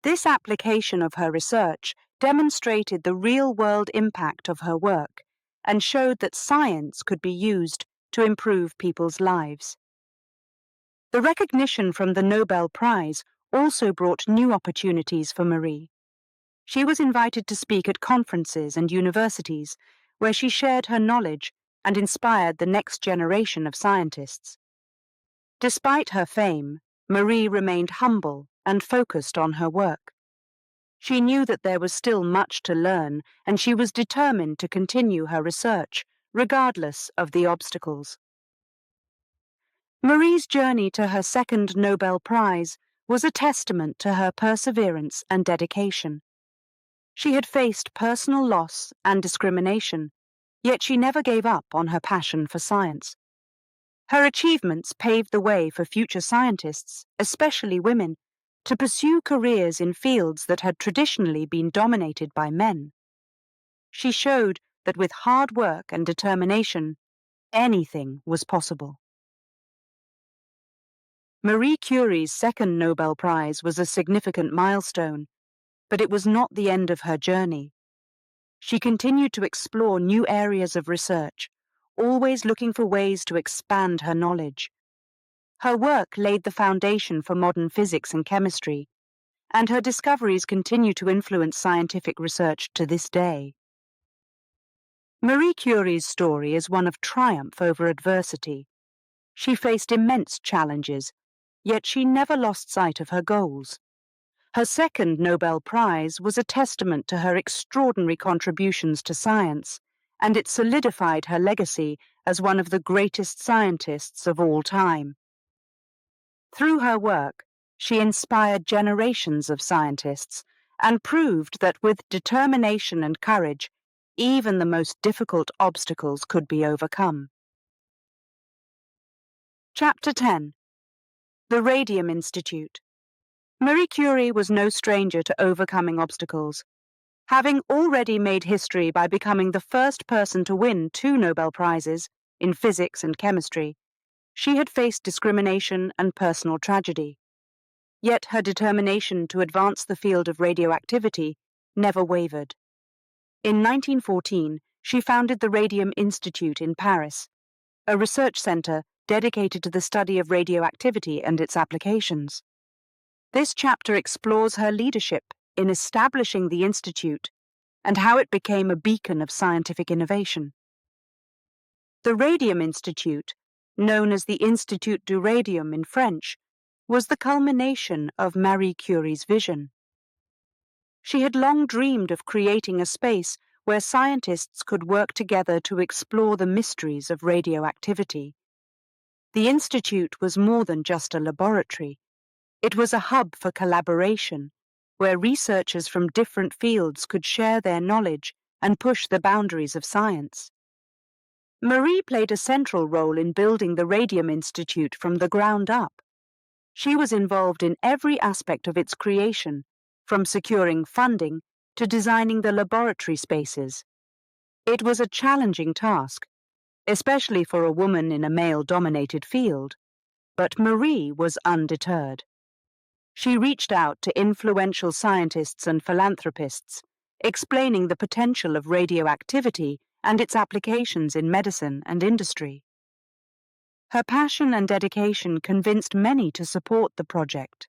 This application of her research demonstrated the real-world impact of her work and showed that science could be used to improve people's lives. The recognition from the Nobel Prize also brought new opportunities for Marie. She was invited to speak at conferences and universities, where she shared her knowledge and inspired the next generation of scientists. Despite her fame, Marie remained humble and focused on her work. She knew that there was still much to learn, and she was determined to continue her research, regardless of the obstacles. Marie's journey to her second Nobel Prize was a testament to her perseverance and dedication. She had faced personal loss and discrimination, yet she never gave up on her passion for science. Her achievements paved the way for future scientists, especially women, to pursue careers in fields that had traditionally been dominated by men. She showed that with hard work and determination, anything was possible. Marie Curie's second Nobel Prize was a significant milestone, but it was not the end of her journey. She continued to explore new areas of research, always looking for ways to expand her knowledge. Her work laid the foundation for modern physics and chemistry, and her discoveries continue to influence scientific research to this day. Marie Curie's story is one of triumph over adversity. She faced immense challenges, yet she never lost sight of her goals. Her second Nobel Prize was a testament to her extraordinary contributions to science, and it solidified her legacy as one of the greatest scientists of all time. Through her work, she inspired generations of scientists and proved that with determination and courage, even the most difficult obstacles could be overcome. Chapter 10. The Radium Institute. Marie Curie was no stranger to overcoming obstacles. Having already made history by becoming the first person to win 2 Nobel Prizes in physics and chemistry, she had faced discrimination and personal tragedy. Yet her determination to advance the field of radioactivity never wavered. In 1914, she founded the Radium Institute in Paris, a research center dedicated to the study of radioactivity and its applications. This chapter explores her leadership in establishing the institute and how it became a beacon of scientific innovation. The Radium Institute, known as the Institut du Radium in French, was the culmination of Marie Curie's vision. She had long dreamed of creating a space where scientists could work together to explore the mysteries of radioactivity. The institute was more than just a laboratory. It was a hub for collaboration, where researchers from different fields could share their knowledge and push the boundaries of science. Marie played a central role in building the Radium Institute from the ground up. She was involved in every aspect of its creation, from securing funding to designing the laboratory spaces. It was a challenging task, especially for a woman in a male-dominated field, but Marie was undeterred. She reached out to influential scientists and philanthropists, explaining the potential of radioactivity and its applications in medicine and industry. Her passion and dedication convinced many to support the project.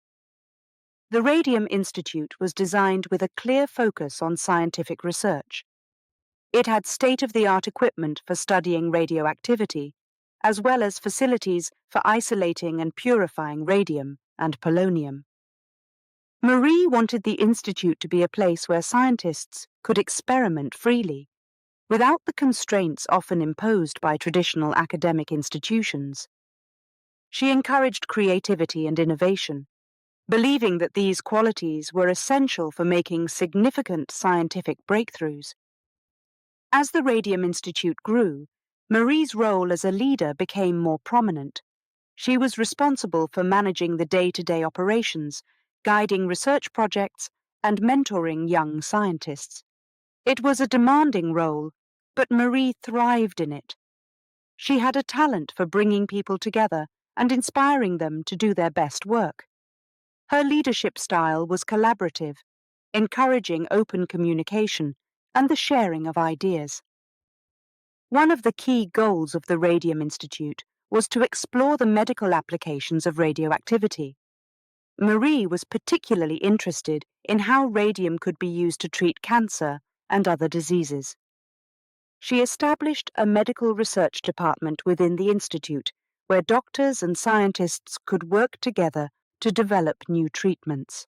The Radium Institute was designed with a clear focus on scientific research. It had state-of-the-art equipment for studying radioactivity, as well as facilities for isolating and purifying radium and polonium. Marie wanted the institute to be a place where scientists could experiment freely, without the constraints often imposed by traditional academic institutions. She encouraged creativity and innovation, believing that these qualities were essential for making significant scientific breakthroughs. As the Radium Institute grew, Marie's role as a leader became more prominent. She was responsible for managing the day-to-day operations, guiding research projects, and mentoring young scientists. It was a demanding role, but Marie thrived in it. She had a talent for bringing people together and inspiring them to do their best work. Her leadership style was collaborative, encouraging open communication and the sharing of ideas. One of the key goals of the Radium Institute was to explore the medical applications of radioactivity. Marie was particularly interested in how radium could be used to treat cancer and other diseases. She established a medical research department within the institute where doctors and scientists could work together to develop new treatments.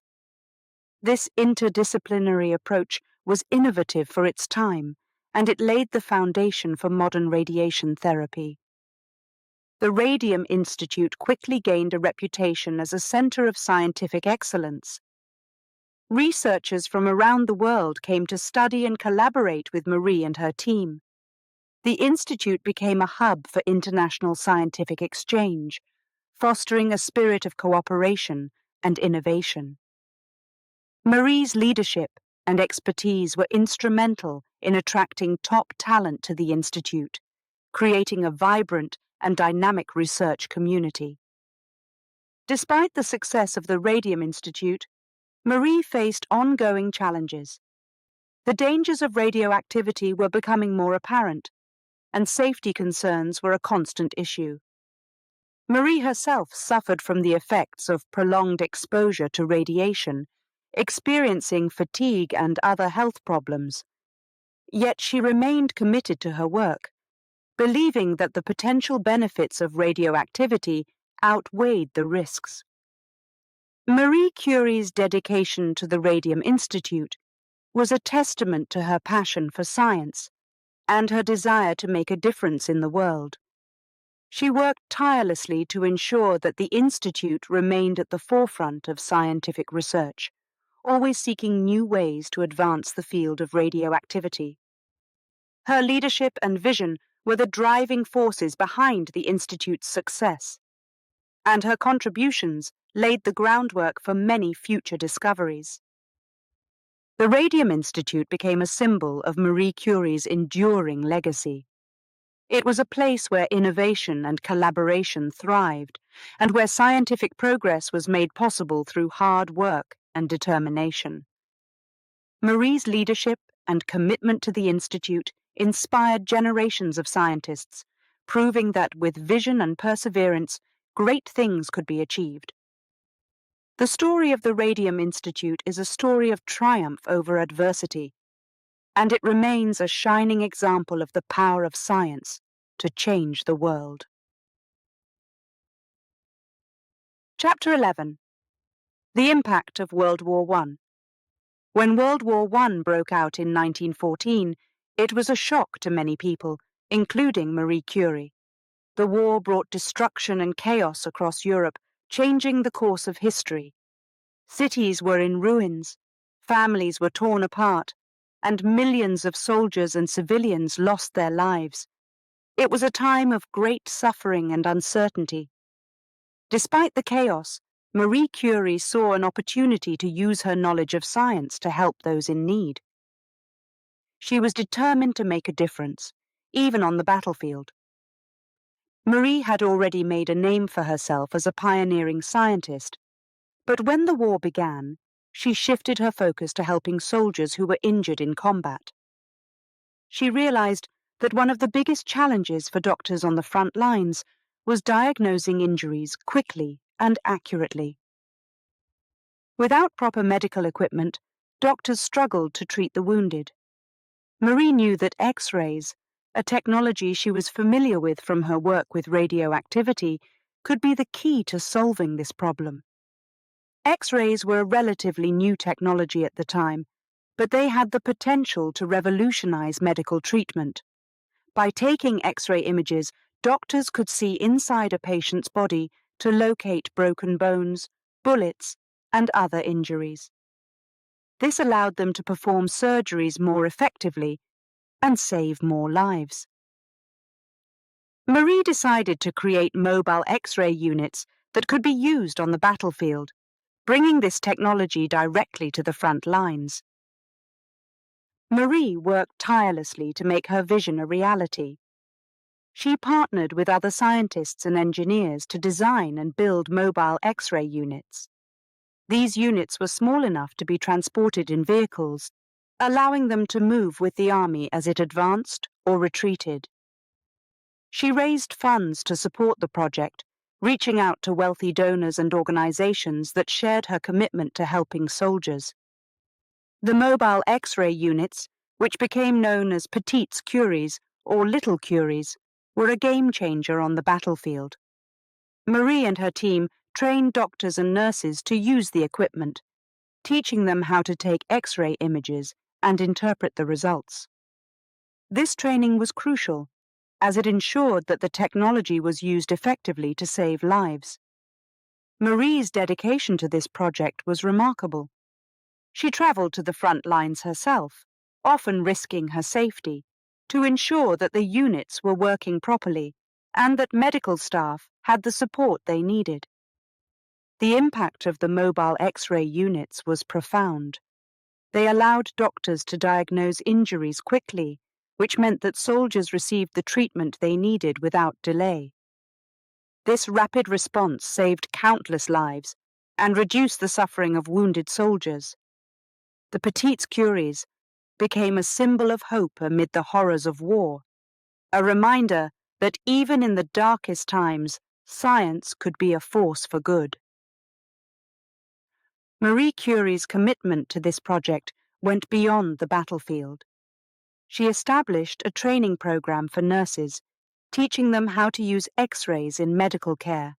This interdisciplinary approach was innovative for its time, and it laid the foundation for modern radiation therapy. The Radium Institute quickly gained a reputation as a center of scientific excellence. Researchers from around the world came to study and collaborate with Marie and her team. The institute became a hub for international scientific exchange, fostering a spirit of cooperation and innovation. Marie's leadership and expertise were instrumental in attracting top talent to the institute, creating a vibrant and dynamic research community. Despite the success of the Radium Institute, Marie faced ongoing challenges. The dangers of radioactivity were becoming more apparent, and safety concerns were a constant issue. Marie herself suffered from the effects of prolonged exposure to radiation, experiencing fatigue and other health problems. Yet she remained committed to her work, believing that the potential benefits of radioactivity outweighed the risks. Marie Curie's dedication to the Radium Institute was a testament to her passion for science and her desire to make a difference in the world. She worked tirelessly to ensure that the Institute remained at the forefront of scientific research, always seeking new ways to advance the field of radioactivity. Her leadership and vision were the driving forces behind the Institute's success, and her contributions laid the groundwork for many future discoveries. The Radium Institute became a symbol of Marie Curie's enduring legacy. It was a place where innovation and collaboration thrived, and where scientific progress was made possible through hard work and determination. Marie's leadership and commitment to the Institute inspired generations of scientists, proving that with vision and perseverance, great things could be achieved. The story of the Radium Institute is a story of triumph over adversity, and it remains a shining example of the power of science to change the world. Chapter 11. The Impact of World War I. When World War I broke out in 1914, it was a shock to many people, including Marie Curie. The war brought destruction and chaos across Europe, changing the course of history. Cities were in ruins, families were torn apart, and millions of soldiers and civilians lost their lives. It was a time of great suffering and uncertainty. Despite the chaos, Marie Curie saw an opportunity to use her knowledge of science to help those in need. She was determined to make a difference, even on the battlefield. Marie had already made a name for herself as a pioneering scientist, but when the war began, she shifted her focus to helping soldiers who were injured in combat. She realized that one of the biggest challenges for doctors on the front lines was diagnosing injuries quickly and accurately. Without proper medical equipment, doctors struggled to treat the wounded. Marie knew that X-rays, a technology she was familiar with from her work with radioactivity, could be the key to solving this problem. X-rays were a relatively new technology at the time, but they had the potential to revolutionize medical treatment. By taking X-ray images, doctors could see inside a patient's body to locate broken bones, bullets, and other injuries. This allowed them to perform surgeries more effectively and save more lives. Marie decided to create mobile X-ray units that could be used on the battlefield, bringing this technology directly to the front lines. Marie worked tirelessly to make her vision a reality. She partnered with other scientists and engineers to design and build mobile X-ray units. These units were small enough to be transported in vehicles, allowing them to move with the army as it advanced or retreated. She raised funds to support the project, reaching out to wealthy donors and organizations that shared her commitment to helping soldiers. The mobile X-ray units, which became known as Petites Curies or Little Curies, were a game-changer on the battlefield. Marie and her team trained doctors and nurses to use the equipment, teaching them how to take X-ray images and interpret the results. This training was crucial, as it ensured that the technology was used effectively to save lives. Marie's dedication to this project was remarkable. She traveled to the front lines herself, often risking her safety, to ensure that the units were working properly and that medical staff had the support they needed. The impact of the mobile X-ray units was profound. They allowed doctors to diagnose injuries quickly, which meant that soldiers received the treatment they needed without delay. This rapid response saved countless lives and reduced the suffering of wounded soldiers. The Petites Curies became a symbol of hope amid the horrors of war, a reminder that even in the darkest times, science could be a force for good. Marie Curie's commitment to this project went beyond the battlefield. She established a training program for nurses, teaching them how to use X-rays in medical care.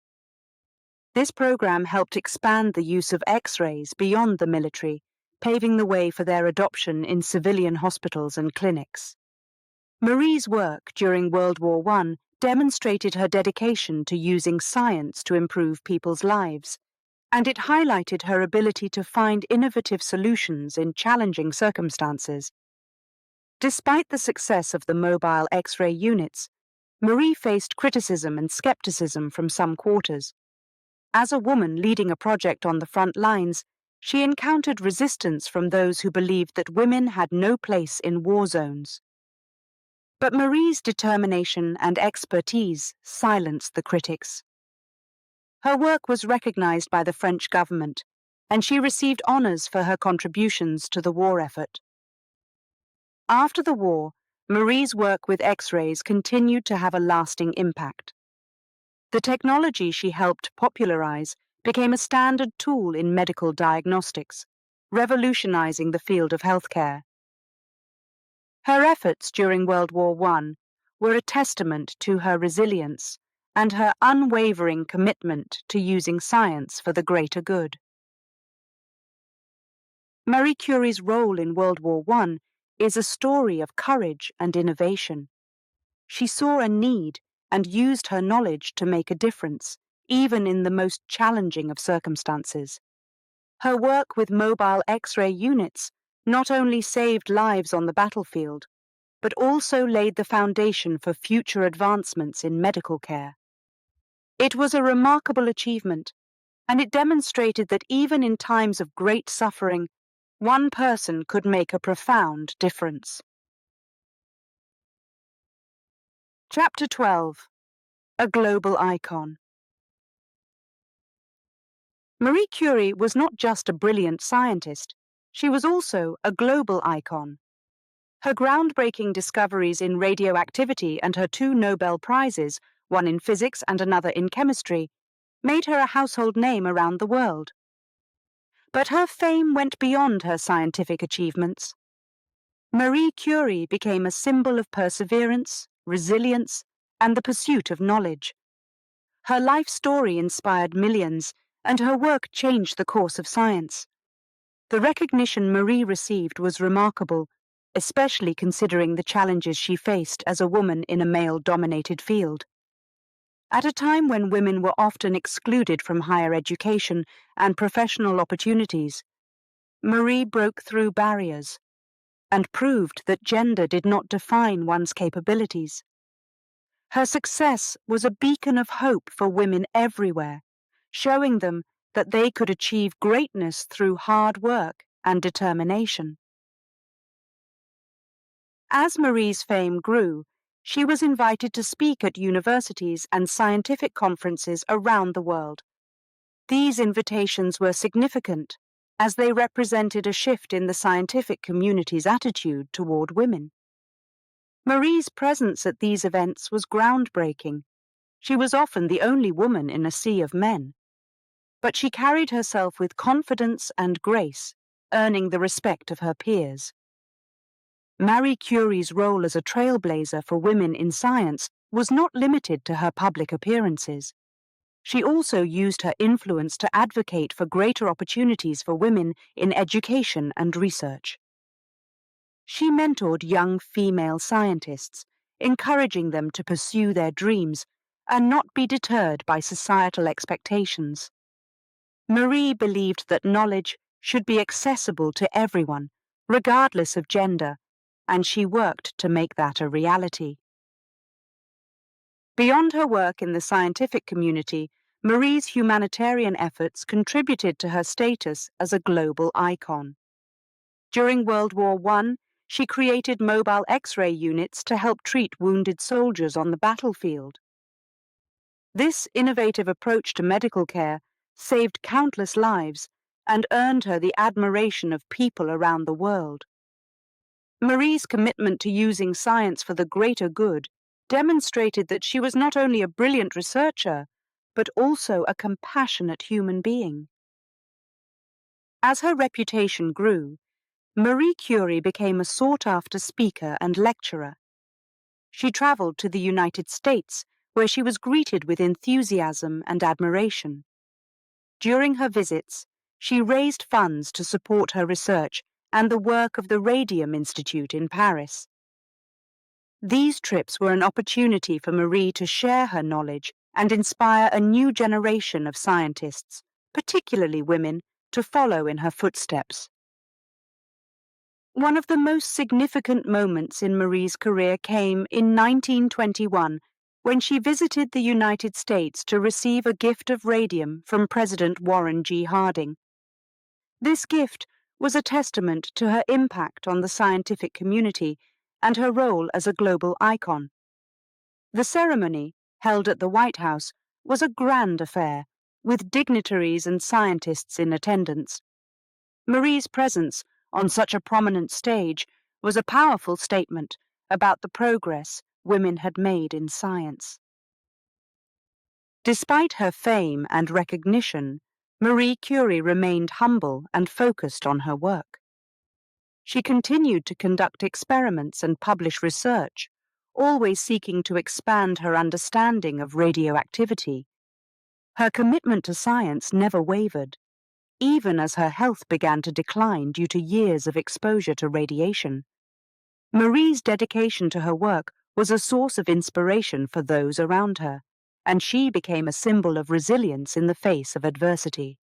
This program helped expand the use of X-rays beyond the military, paving the way for their adoption in civilian hospitals and clinics. Marie's work during World War I demonstrated her dedication to using science to improve people's lives, and it highlighted her ability to find innovative solutions in challenging circumstances. Despite the success of the mobile X-ray units, Marie faced criticism and skepticism from some quarters. As a woman leading a project on the front lines, she encountered resistance from those who believed that women had no place in war zones. But Marie's determination and expertise silenced the critics. Her work was recognized by the French government, and she received honors for her contributions to the war effort. After the war, Marie's work with X-rays continued to have a lasting impact. The technology she helped popularize became a standard tool in medical diagnostics, revolutionizing the field of healthcare. Her efforts during World War I were a testament to her resilience and her unwavering commitment to using science for the greater good. Marie Curie's role in World War I is a story of courage and innovation. She saw a need and used her knowledge to make a difference, even in the most challenging of circumstances. Her work with mobile X-ray units not only saved lives on the battlefield, but also laid the foundation for future advancements in medical care. It was a remarkable achievement, and it demonstrated that even in times of great suffering, one person could make a profound difference. Chapter 12. A Global Icon. Marie Curie was not just a brilliant scientist, she was also a global icon. Her groundbreaking discoveries in radioactivity and her 2 Nobel Prizes, one in physics and another in chemistry, made her a household name around the world. But her fame went beyond her scientific achievements. Marie Curie became a symbol of perseverance, resilience, and the pursuit of knowledge. Her life story inspired millions, and her work changed the course of science. The recognition Marie received was remarkable, especially considering the challenges she faced as a woman in a male-dominated field. At a time when women were often excluded from higher education and professional opportunities, Marie broke through barriers and proved that gender did not define one's capabilities. Her success was a beacon of hope for women everywhere, showing them that they could achieve greatness through hard work and determination. As Marie's fame grew, she was invited to speak at universities and scientific conferences around the world. These invitations were significant, as they represented a shift in the scientific community's attitude toward women. Marie's presence at these events was groundbreaking. She was often the only woman in a sea of men. But she carried herself with confidence and grace, earning the respect of her peers. Marie Curie's role as a trailblazer for women in science was not limited to her public appearances. She also used her influence to advocate for greater opportunities for women in education and research. She mentored young female scientists, encouraging them to pursue their dreams and not be deterred by societal expectations. Marie believed that knowledge should be accessible to everyone, regardless of gender, and she worked to make that a reality. Beyond her work in the scientific community, Marie's humanitarian efforts contributed to her status as a global icon. During World War I, she created mobile X-ray units to help treat wounded soldiers on the battlefield. This innovative approach to medical care saved countless lives and earned her the admiration of people around the world. Marie's commitment to using science for the greater good demonstrated that she was not only a brilliant researcher, but also a compassionate human being. As her reputation grew, Marie Curie became a sought-after speaker and lecturer. She traveled to the United States, where she was greeted with enthusiasm and admiration. During her visits, she raised funds to support her research and the work of the Radium Institute in Paris. These trips were an opportunity for Marie to share her knowledge and inspire a new generation of scientists, particularly women, to follow in her footsteps. One of the most significant moments in Marie's career came in 1921, when she visited the United States to receive a gift of radium from President Warren G. Harding. This gift was a testament to her impact on the scientific community and her role as a global icon. The ceremony, held at the White House, was a grand affair, with dignitaries and scientists in attendance. Marie's presence on such a prominent stage was a powerful statement about the progress women had made in science. Despite her fame and recognition, Marie Curie remained humble and focused on her work. She continued to conduct experiments and publish research, always seeking to expand her understanding of radioactivity. Her commitment to science never wavered, even as her health began to decline due to years of exposure to radiation. Marie's dedication to her work was a source of inspiration for those around her, and she became a symbol of resilience in the face of adversity.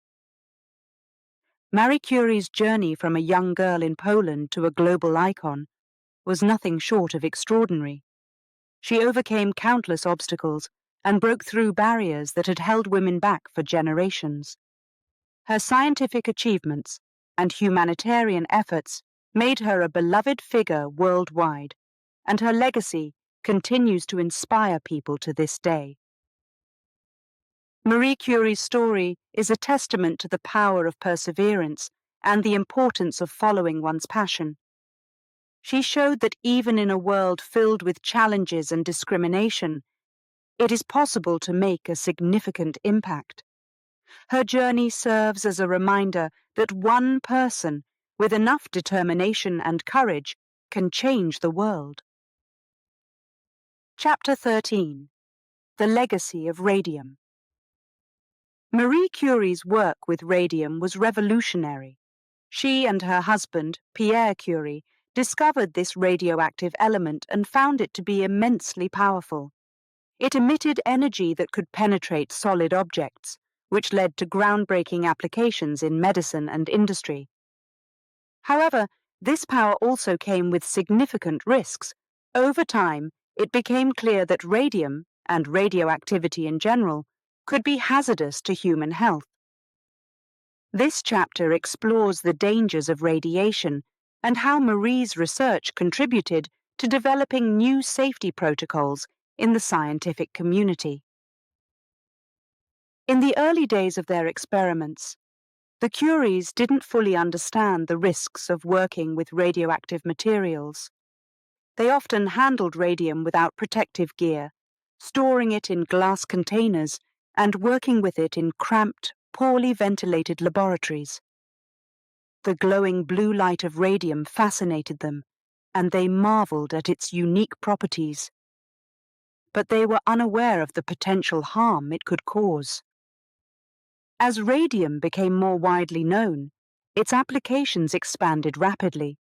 Marie Curie's journey from a young girl in Poland to a global icon was nothing short of extraordinary. She overcame countless obstacles and broke through barriers that had held women back for generations. Her scientific achievements and humanitarian efforts made her a beloved figure worldwide, and her legacy continues to inspire people to this day. Marie Curie's story is a testament to the power of perseverance and the importance of following one's passion. She showed that even in a world filled with challenges and discrimination, it is possible to make a significant impact. Her journey serves as a reminder that one person with enough determination and courage can change the world. Chapter 13. The Legacy of Radium. Marie Curie's work with radium was revolutionary. She and her husband, Pierre Curie, discovered this radioactive element and found it to be immensely powerful. It emitted energy that could penetrate solid objects, which led to groundbreaking applications in medicine and industry. However, this power also came with significant risks. Over time, it became clear that radium, and radioactivity in general, could be hazardous to human health. This chapter explores the dangers of radiation and how Marie's research contributed to developing new safety protocols in the scientific community. In the early days of their experiments, the Curies didn't fully understand the risks of working with radioactive materials. They often handled radium without protective gear, storing it in glass containers and working with it in cramped, poorly ventilated laboratories. The glowing blue light of radium fascinated them, and they marveled at its unique properties. But they were unaware of the potential harm it could cause. As radium became more widely known, its applications expanded rapidly.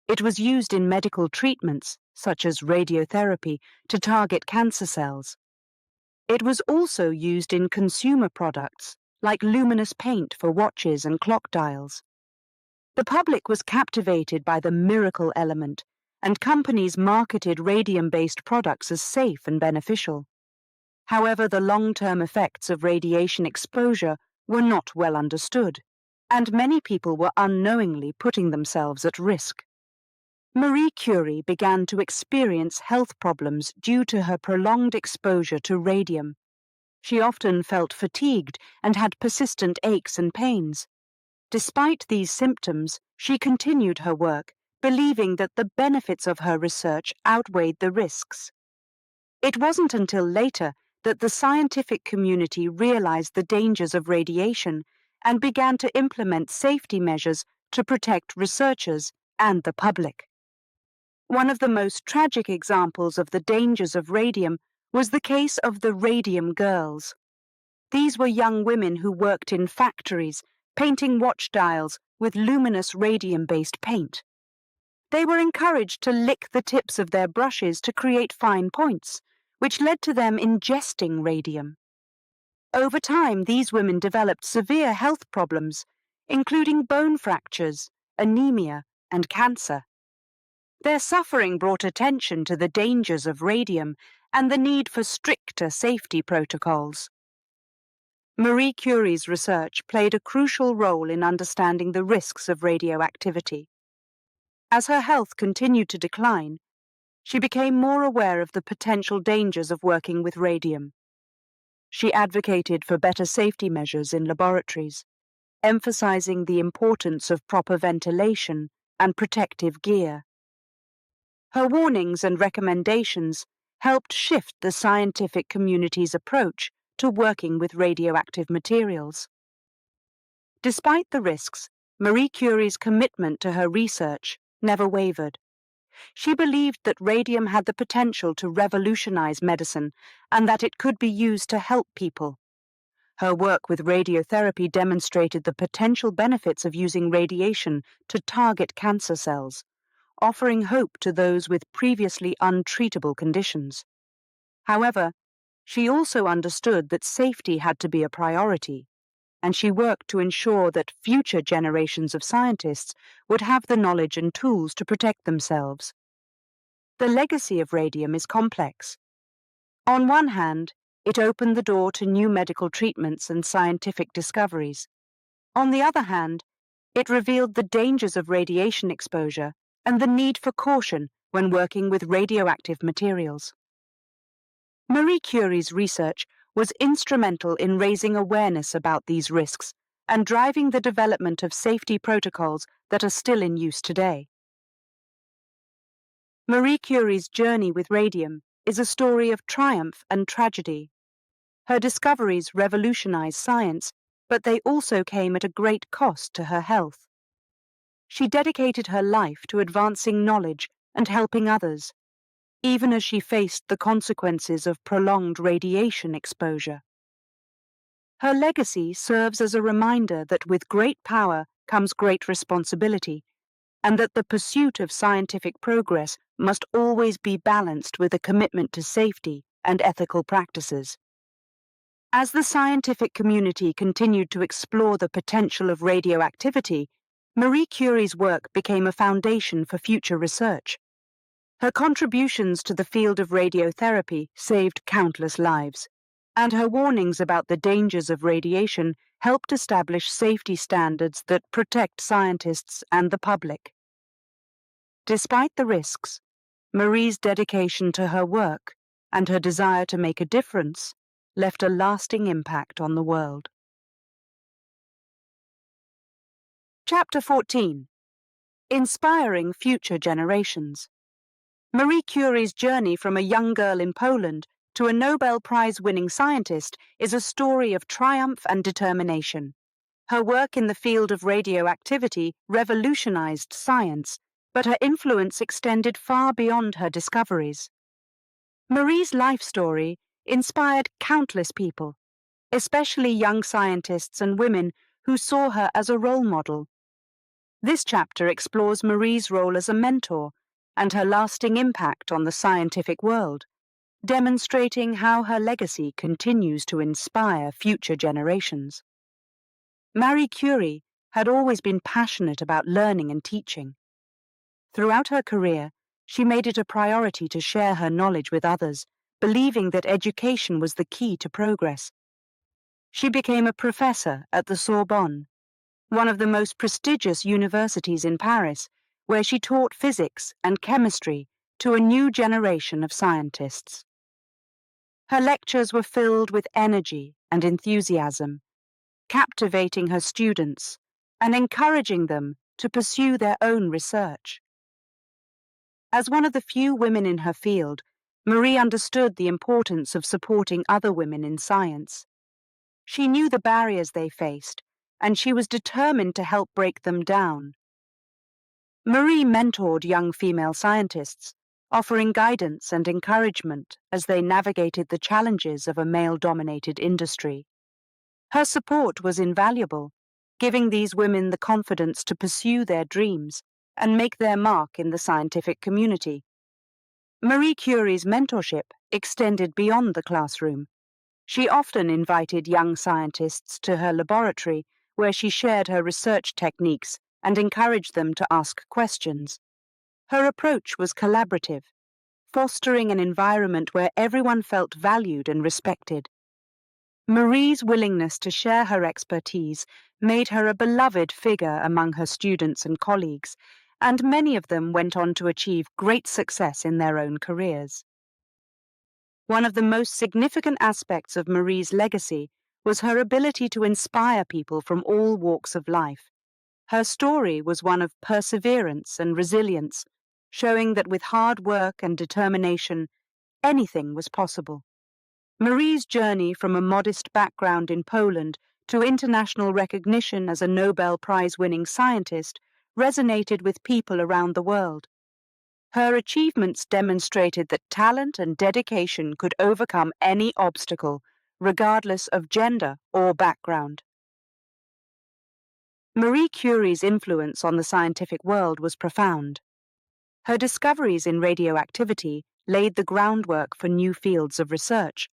It was used in medical treatments, such as radiotherapy, to target cancer cells. It was also used in consumer products, like luminous paint for watches and clock dials. The public was captivated by the miracle element, and companies marketed radium-based products as safe and beneficial. However, the long-term effects of radiation exposure were not well understood, and many people were unknowingly putting themselves at risk. Marie Curie began to experience health problems due to her prolonged exposure to radium. She often felt fatigued and had persistent aches and pains. Despite these symptoms, she continued her work, believing that the benefits of her research outweighed the risks. It wasn't until later that the scientific community realized the dangers of radiation and began to implement safety measures to protect researchers and the public. One of the most tragic examples of the dangers of radium was the case of the Radium Girls. These were young women who worked in factories, painting watch dials with luminous radium-based paint. They were encouraged to lick the tips of their brushes to create fine points, which led to them ingesting radium. Over time, these women developed severe health problems, including bone fractures, anemia, and cancer. Their suffering brought attention to the dangers of radium and the need for stricter safety protocols. Marie Curie's research played a crucial role in understanding the risks of radioactivity. As her health continued to decline, she became more aware of the potential dangers of working with radium. She advocated for better safety measures in laboratories, emphasizing the importance of proper ventilation and protective gear. Her warnings and recommendations helped shift the scientific community's approach to working with radioactive materials. Despite the risks, Marie Curie's commitment to her research never wavered. She believed that radium had the potential to revolutionize medicine and that it could be used to help people. Her work with radiotherapy demonstrated the potential benefits of using radiation to target cancer cells, offering hope to those with previously untreatable conditions. However, she also understood that safety had to be a priority, and she worked to ensure that future generations of scientists would have the knowledge and tools to protect themselves. The legacy of radium is complex. On one hand, it opened the door to new medical treatments and scientific discoveries. On the other hand, it revealed the dangers of radiation exposure and the need for caution when working with radioactive materials. Marie Curie's research was instrumental in raising awareness about these risks and driving the development of safety protocols that are still in use today. Marie Curie's journey with radium is a story of triumph and tragedy. Her discoveries revolutionized science, but they also came at a great cost to her health. She dedicated her life to advancing knowledge and helping others, even as she faced the consequences of prolonged radiation exposure. Her legacy serves as a reminder that with great power comes great responsibility, and that the pursuit of scientific progress must always be balanced with a commitment to safety and ethical practices. As the scientific community continued to explore the potential of radioactivity, Marie Curie's work became a foundation for future research. Her contributions to the field of radiotherapy saved countless lives, and her warnings about the dangers of radiation helped establish safety standards that protect scientists and the public. Despite the risks, Marie's dedication to her work and her desire to make a difference left a lasting impact on the world. Chapter 14. Inspiring Future Generations. Marie Curie's journey from a young girl in Poland to a Nobel Prize-winning scientist is a story of triumph and determination. Her work in the field of radioactivity revolutionized science, but her influence extended far beyond her discoveries. Marie's life story inspired countless people, especially young scientists and women who saw her as a role model. This chapter explores Marie's role as a mentor and her lasting impact on the scientific world, demonstrating how her legacy continues to inspire future generations. Marie Curie had always been passionate about learning and teaching. Throughout her career, she made it a priority to share her knowledge with others, believing that education was the key to progress. She became a professor at the Sorbonne, one of the most prestigious universities in Paris, where she taught physics and chemistry to a new generation of scientists. Her lectures were filled with energy and enthusiasm, captivating her students and encouraging them to pursue their own research. As one of the few women in her field, Marie understood the importance of supporting other women in science. She knew the barriers they faced, and she was determined to help break them down. Marie mentored young female scientists, offering guidance and encouragement as they navigated the challenges of a male-dominated industry. Her support was invaluable, giving these women the confidence to pursue their dreams and make their mark in the scientific community. Marie Curie's mentorship extended beyond the classroom. She often invited young scientists to her laboratory, where she shared her research techniques and encouraged them to ask questions. Her approach was collaborative, fostering an environment where everyone felt valued and respected. Marie's willingness to share her expertise made her a beloved figure among her students and colleagues, and many of them went on to achieve great success in their own careers. One of the most significant aspects of Marie's legacy was her ability to inspire people from all walks of life. Her story was one of perseverance and resilience, showing that with hard work and determination, anything was possible. Marie's journey from a modest background in Poland to international recognition as a Nobel Prize-winning scientist resonated with people around the world. Her achievements demonstrated that talent and dedication could overcome any obstacle, regardless of gender or background. Marie Curie's influence on the scientific world was profound. Her discoveries in radioactivity laid the groundwork for new fields of research,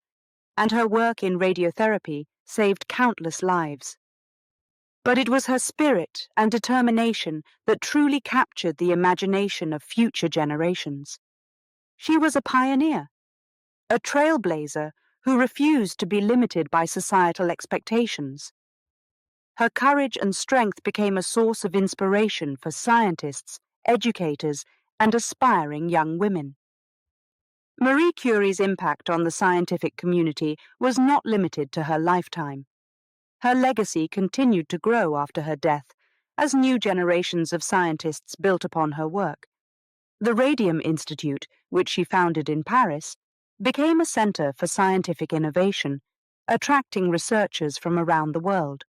and her work in radiotherapy saved countless lives. But it was her spirit and determination that truly captured the imagination of future generations. She was a pioneer, a trailblazer who refused to be limited by societal expectations. Her courage and strength became a source of inspiration for scientists, educators, and aspiring young women. Marie Curie's impact on the scientific community was not limited to her lifetime. Her legacy continued to grow after her death, as new generations of scientists built upon her work. The Radium Institute, which she founded in Paris, became a center for scientific innovation, attracting researchers from around the world.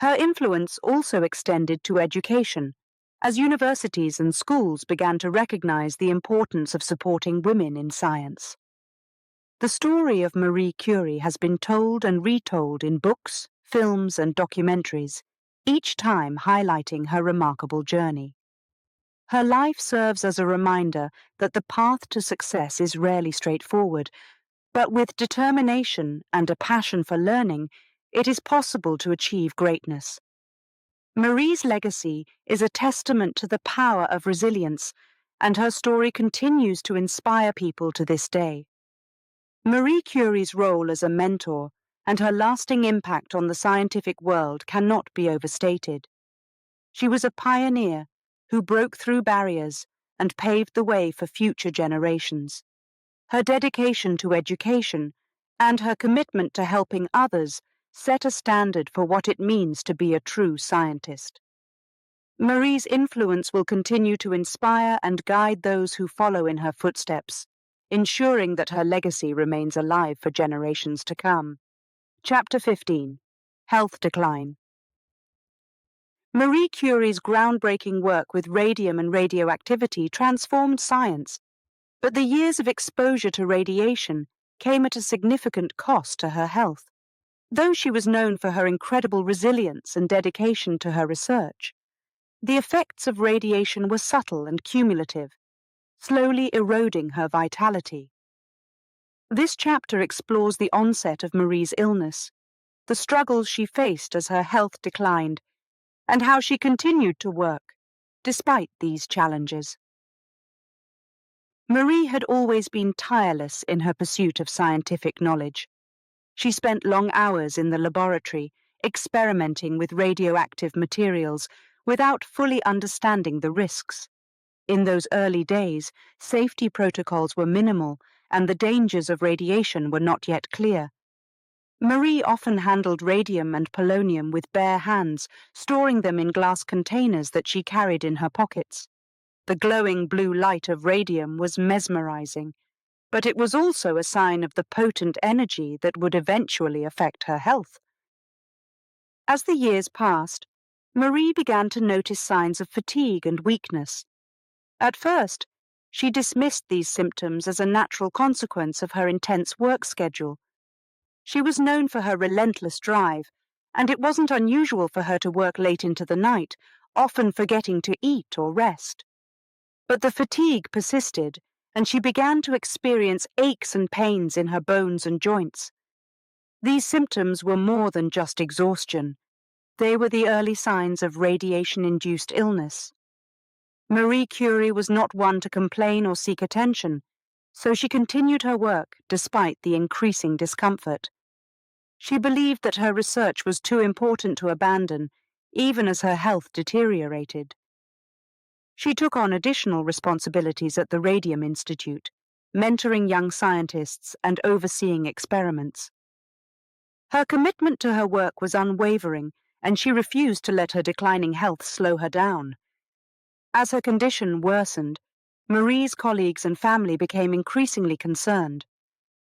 Her influence also extended to education, as universities and schools began to recognize the importance of supporting women in science. The story of Marie Curie has been told and retold in books, films, and documentaries, each time highlighting her remarkable journey. Her life serves as a reminder that the path to success is rarely straightforward, but with determination and a passion for learning, it is possible to achieve greatness. Marie's legacy is a testament to the power of resilience, and her story continues to inspire people to this day. Marie Curie's role as a mentor and her lasting impact on the scientific world cannot be overstated. She was a pioneer who broke through barriers and paved the way for future generations. Her dedication to education and her commitment to helping others set a standard for what it means to be a true scientist. Marie's influence will continue to inspire and guide those who follow in her footsteps, ensuring that her legacy remains alive for generations to come. Chapter 15. Health Decline. Marie Curie's groundbreaking work with radium and radioactivity transformed science, but the years of exposure to radiation came at a significant cost to her health. Though she was known for her incredible resilience and dedication to her research, the effects of radiation were subtle and cumulative, slowly eroding her vitality. This chapter explores the onset of Marie's illness, the struggles she faced as her health declined, and how she continued to work despite these challenges. Marie had always been tireless in her pursuit of scientific knowledge. She spent long hours in the laboratory experimenting with radioactive materials without fully understanding the risks. In those early days, safety protocols were minimal and the dangers of radiation were not yet clear. Marie often handled radium and polonium with bare hands, storing them in glass containers that she carried in her pockets. The glowing blue light of radium was mesmerizing, but it was also a sign of the potent energy that would eventually affect her health. As the years passed, Marie began to notice signs of fatigue and weakness. At first, she dismissed these symptoms as a natural consequence of her intense work schedule. She was known for her relentless drive, and it wasn't unusual for her to work late into the night, often forgetting to eat or rest. But the fatigue persisted, and she began to experience aches and pains in her bones and joints. These symptoms were more than just exhaustion. They were the early signs of radiation-induced illness. Marie Curie was not one to complain or seek attention, so she continued her work despite the increasing discomfort. She believed that her research was too important to abandon, even as her health deteriorated. She took on additional responsibilities at the Radium Institute, mentoring young scientists and overseeing experiments. Her commitment to her work was unwavering, and she refused to let her declining health slow her down. As her condition worsened, Marie's colleagues and family became increasingly concerned.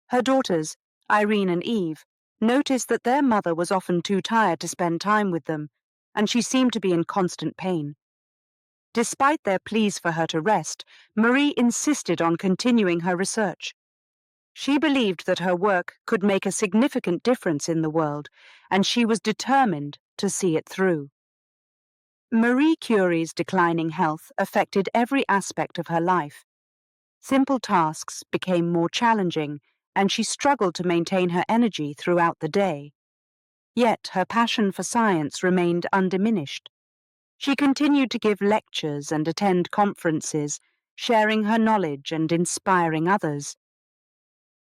Her daughters, Irene and Eve, noticed that their mother was often too tired to spend time with them, and she seemed to be in constant pain. Despite their pleas for her to rest, Marie insisted on continuing her research. She believed that her work could make a significant difference in the world, and she was determined to see it through. Marie Curie's declining health affected every aspect of her life. Simple tasks became more challenging, and she struggled to maintain her energy throughout the day. Yet her passion for science remained undiminished. She continued to give lectures and attend conferences, sharing her knowledge and inspiring others.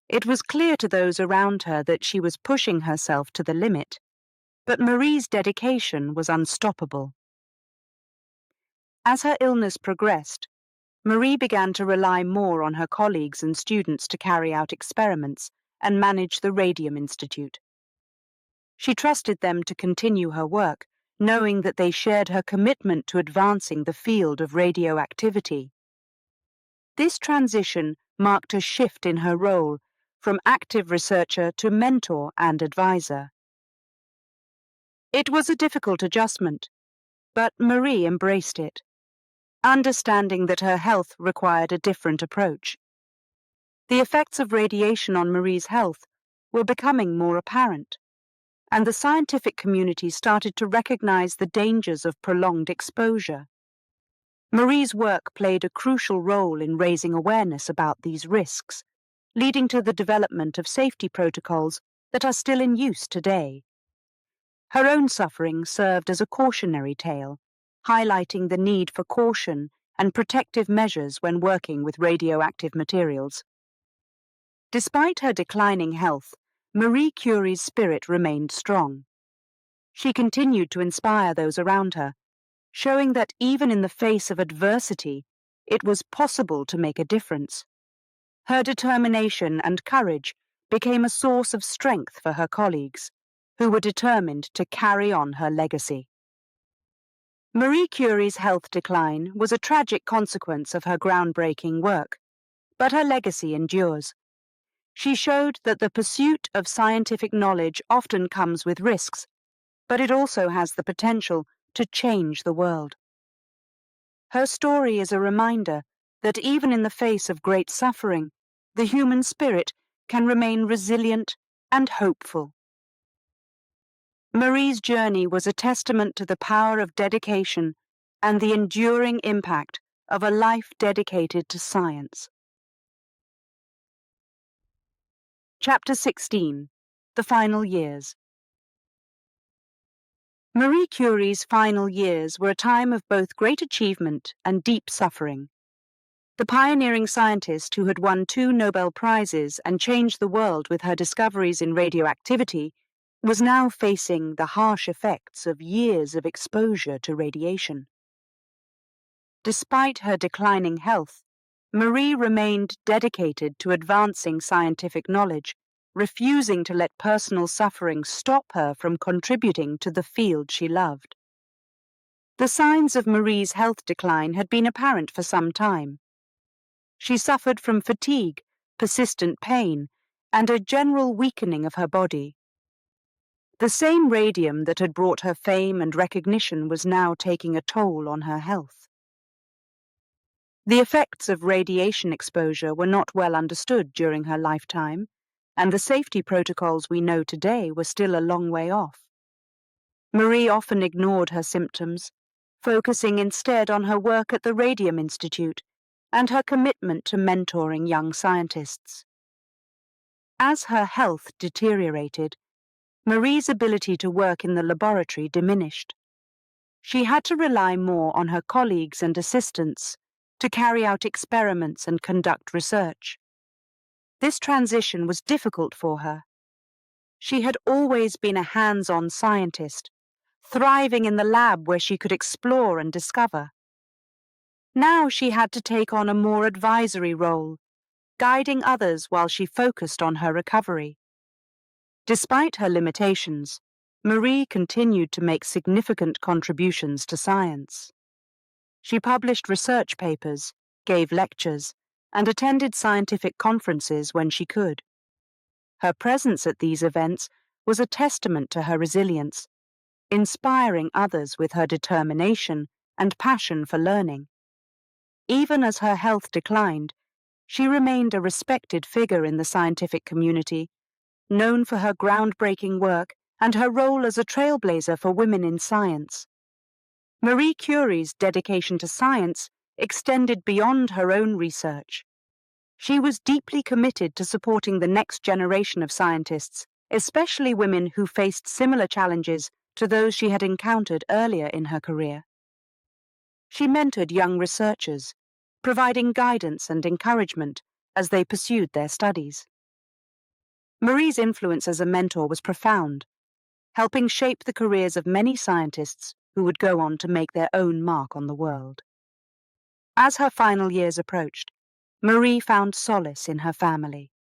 It was clear to those around her that she was pushing herself to the limit, but Marie's dedication was unstoppable. As her illness progressed, Marie began to rely more on her colleagues and students to carry out experiments and manage the Radium Institute. She trusted them to continue her work, knowing that they shared her commitment to advancing the field of radioactivity. This transition marked a shift in her role, from active researcher to mentor and advisor. It was a difficult adjustment, but Marie embraced it, understanding that her health required a different approach. The effects of radiation on Marie's health were becoming more apparent, and the scientific community started to recognize the dangers of prolonged exposure. Marie's work played a crucial role in raising awareness about these risks, leading to the development of safety protocols that are still in use today. Her own suffering served as a cautionary tale, highlighting the need for caution and protective measures when working with radioactive materials. Despite her declining health, Marie Curie's spirit remained strong. She continued to inspire those around her, showing that even in the face of adversity, it was possible to make a difference. Her determination and courage became a source of strength for her colleagues, who were determined to carry on her legacy. Marie Curie's health decline was a tragic consequence of her groundbreaking work, but her legacy endures. She showed that the pursuit of scientific knowledge often comes with risks, but it also has the potential to change the world. Her story is a reminder that even in the face of great suffering, the human spirit can remain resilient and hopeful. Marie's journey was a testament to the power of dedication and the enduring impact of a life dedicated to science. Chapter 16. The Final Years. Marie Curie's final years were a time of both great achievement and deep suffering. The pioneering scientist who had won 2 Nobel Prizes and changed the world with her discoveries in radioactivity was now facing the harsh effects of years of exposure to radiation. Despite her declining health, Marie remained dedicated to advancing scientific knowledge, refusing to let personal suffering stop her from contributing to the field she loved. The signs of Marie's health decline had been apparent for some time. She suffered from fatigue, persistent pain, and a general weakening of her body. The same radium that had brought her fame and recognition was now taking a toll on her health. The effects of radiation exposure were not well understood during her lifetime, and the safety protocols we know today were still a long way off. Marie often ignored her symptoms, focusing instead on her work at the Radium Institute and her commitment to mentoring young scientists. As her health deteriorated, Marie's ability to work in the laboratory diminished. She had to rely more on her colleagues and assistants to carry out experiments and conduct research. This transition was difficult for her. She had always been a hands-on scientist, thriving in the lab where she could explore and discover. Now she had to take on a more advisory role, guiding others while she focused on her recovery. Despite her limitations, Marie continued to make significant contributions to science. She published research papers, gave lectures, and attended scientific conferences when she could. Her presence at these events was a testament to her resilience, inspiring others with her determination and passion for learning. Even as her health declined, she remained a respected figure in the scientific community, known for her groundbreaking work and her role as a trailblazer for women in science. Marie Curie's dedication to science extended beyond her own research. She was deeply committed to supporting the next generation of scientists, especially women who faced similar challenges to those she had encountered earlier in her career. She mentored young researchers, providing guidance and encouragement as they pursued their studies. Marie's influence as a mentor was profound, helping shape the careers of many scientists who would go on to make their own mark on the world. As her final years approached, Marie found solace in her family.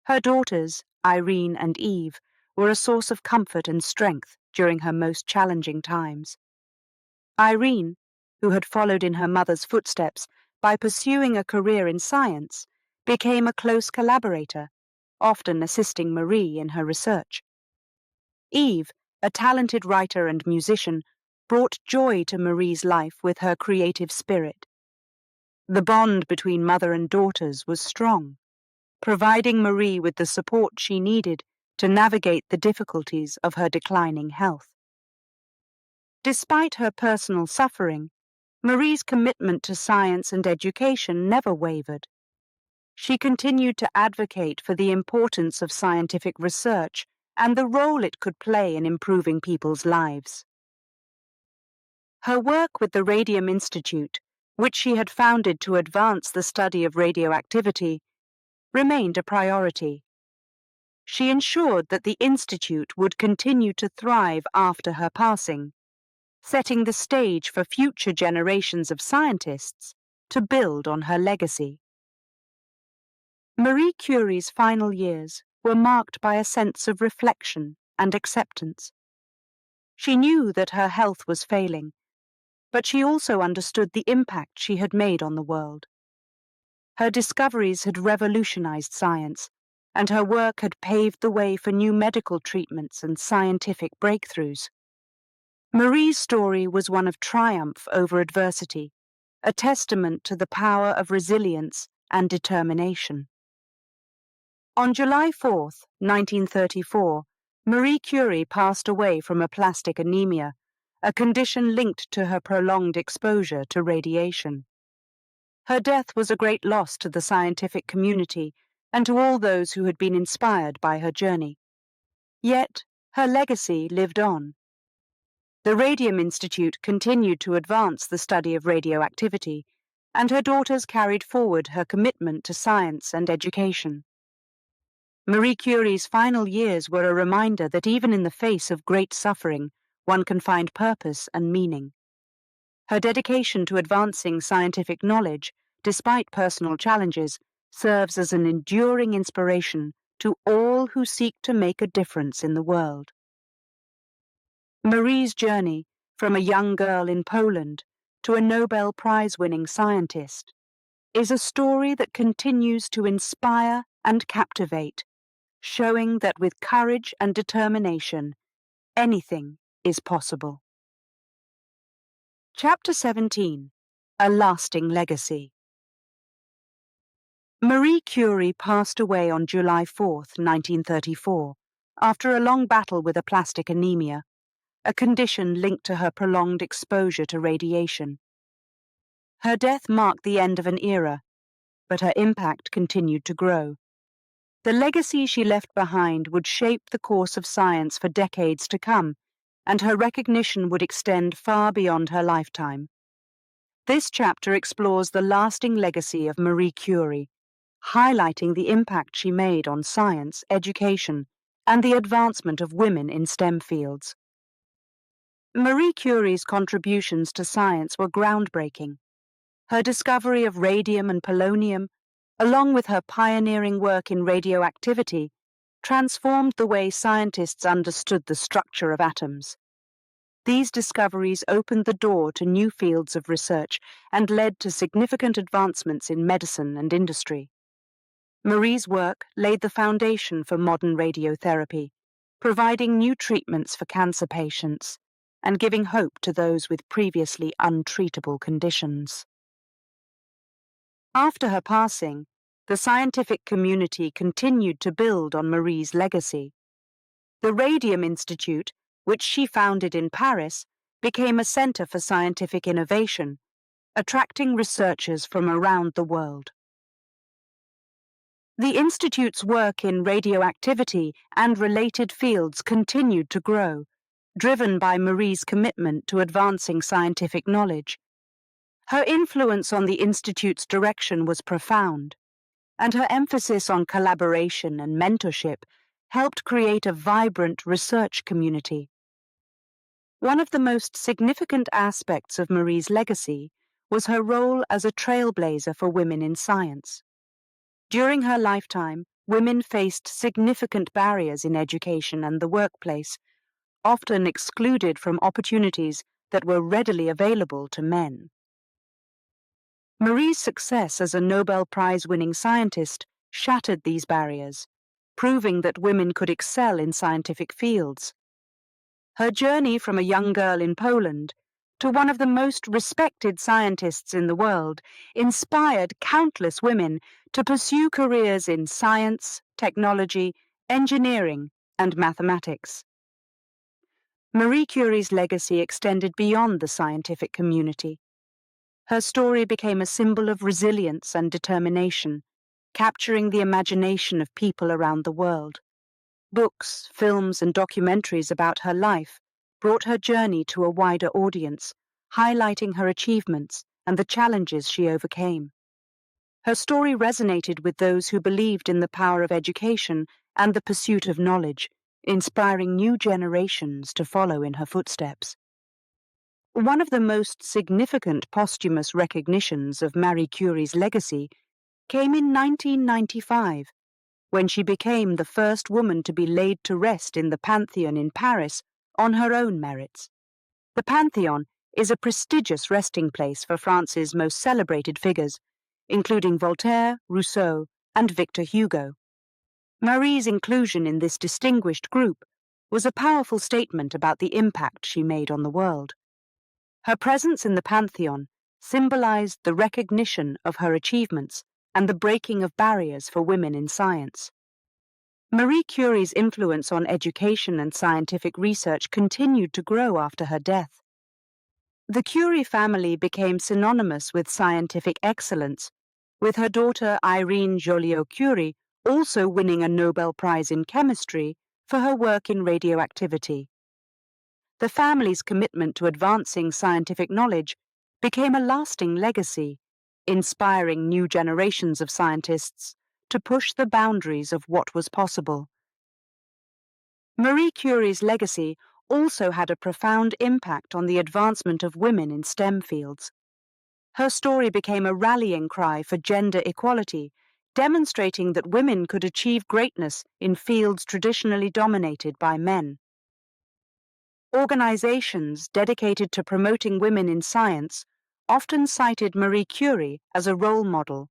Her daughters, Irene and Eve, were a source of comfort and strength during her most challenging times. Irene, who had followed in her mother's footsteps by pursuing a career in science, became a close collaborator, often assisting Marie in her research. Eve, a talented writer and musician, brought joy to Marie's life with her creative spirit. The bond between mother and daughters was strong, providing Marie with the support she needed to navigate the difficulties of her declining health. Despite her personal suffering, Marie's commitment to science and education never wavered. She continued to advocate for the importance of scientific research and the role it could play in improving people's lives. Her work with the Radium Institute, which she had founded to advance the study of radioactivity, remained a priority. She ensured that the Institute would continue to thrive after her passing, setting the stage for future generations of scientists to build on her legacy. Marie Curie's final years were marked by a sense of reflection and acceptance. She knew that her health was failing, but she also understood the impact she had made on the world. Her discoveries had revolutionized science, and her work had paved the way for new medical treatments and scientific breakthroughs. Marie's story was one of triumph over adversity, a testament to the power of resilience and determination. On July 4, 1934, Marie Curie passed away from aplastic anemia, a condition linked to her prolonged exposure to radiation. Her death was a great loss to the scientific community and to all those who had been inspired by her journey. Yet, her legacy lived on. The Radium Institute continued to advance the study of radioactivity, and her daughters carried forward her commitment to science and education. Marie Curie's final years were a reminder that even in the face of great suffering, one can find purpose and meaning. Her dedication to advancing scientific knowledge, despite personal challenges, serves as an enduring inspiration to all who seek to make a difference in the world. Marie's journey from a young girl in Poland to a Nobel Prize-winning scientist is a story that continues to inspire and captivate, showing that with courage and determination, anything is possible. Chapter 17. A Lasting Legacy. Marie Curie passed away on July 4, 1934, after a long battle with aplastic anemia, a condition linked to her prolonged exposure to radiation. Her death marked the end of an era, but her impact continued to grow. The legacy she left behind would shape the course of science for decades to come, and her recognition would extend far beyond her lifetime. This chapter explores the lasting legacy of Marie Curie, highlighting the impact she made on science, education, and the advancement of women in STEM fields. Marie Curie's contributions to science were groundbreaking. Her discovery of radium and polonium, along with her pioneering work in radioactivity, transformed the way scientists understood the structure of atoms. These discoveries opened the door to new fields of research and led to significant advancements in medicine and industry. Marie's work laid the foundation for modern radiotherapy, providing new treatments for cancer patients and giving hope to those with previously untreatable conditions. After her passing, the scientific community continued to build on Marie's legacy. The Radium Institute, which she founded in Paris, became a center for scientific innovation, attracting researchers from around the world. The Institute's work in radioactivity and related fields continued to grow, driven by Marie's commitment to advancing scientific knowledge. Her influence on the Institute's direction was profound, and her emphasis on collaboration and mentorship helped create a vibrant research community. One of the most significant aspects of Marie's legacy was her role as a trailblazer for women in science. During her lifetime, women faced significant barriers in education and the workplace, often excluded from opportunities that were readily available to men. Marie's success as a Nobel Prize-winning scientist shattered these barriers, proving that women could excel in scientific fields. Her journey from a young girl in Poland to one of the most respected scientists in the world inspired countless women to pursue careers in science, technology, engineering, and mathematics. Marie Curie's legacy extended beyond the scientific community. Her story became a symbol of resilience and determination, capturing the imagination of people around the world. Books, films, and documentaries about her life brought her journey to a wider audience, highlighting her achievements and the challenges she overcame. Her story resonated with those who believed in the power of education and the pursuit of knowledge, inspiring new generations to follow in her footsteps. One of the most significant posthumous recognitions of Marie Curie's legacy came in 1995, when she became the first woman to be laid to rest in the Pantheon in Paris on her own merits. The Pantheon is a prestigious resting place for France's most celebrated figures, including Voltaire, Rousseau, and Victor Hugo. Marie's inclusion in this distinguished group was a powerful statement about the impact she made on the world. Her presence in the Pantheon symbolized the recognition of her achievements and the breaking of barriers for women in science. Marie Curie's influence on education and scientific research continued to grow after her death. The Curie family became synonymous with scientific excellence, with her daughter Irene Joliot-Curie also winning a Nobel Prize in chemistry for her work in radioactivity. The family's commitment to advancing scientific knowledge became a lasting legacy, inspiring new generations of scientists to push the boundaries of what was possible. Marie Curie's legacy also had a profound impact on the advancement of women in STEM fields. Her story became a rallying cry for gender equality, demonstrating that women could achieve greatness in fields traditionally dominated by men. Organizations dedicated to promoting women in science often cited Marie Curie as a role model,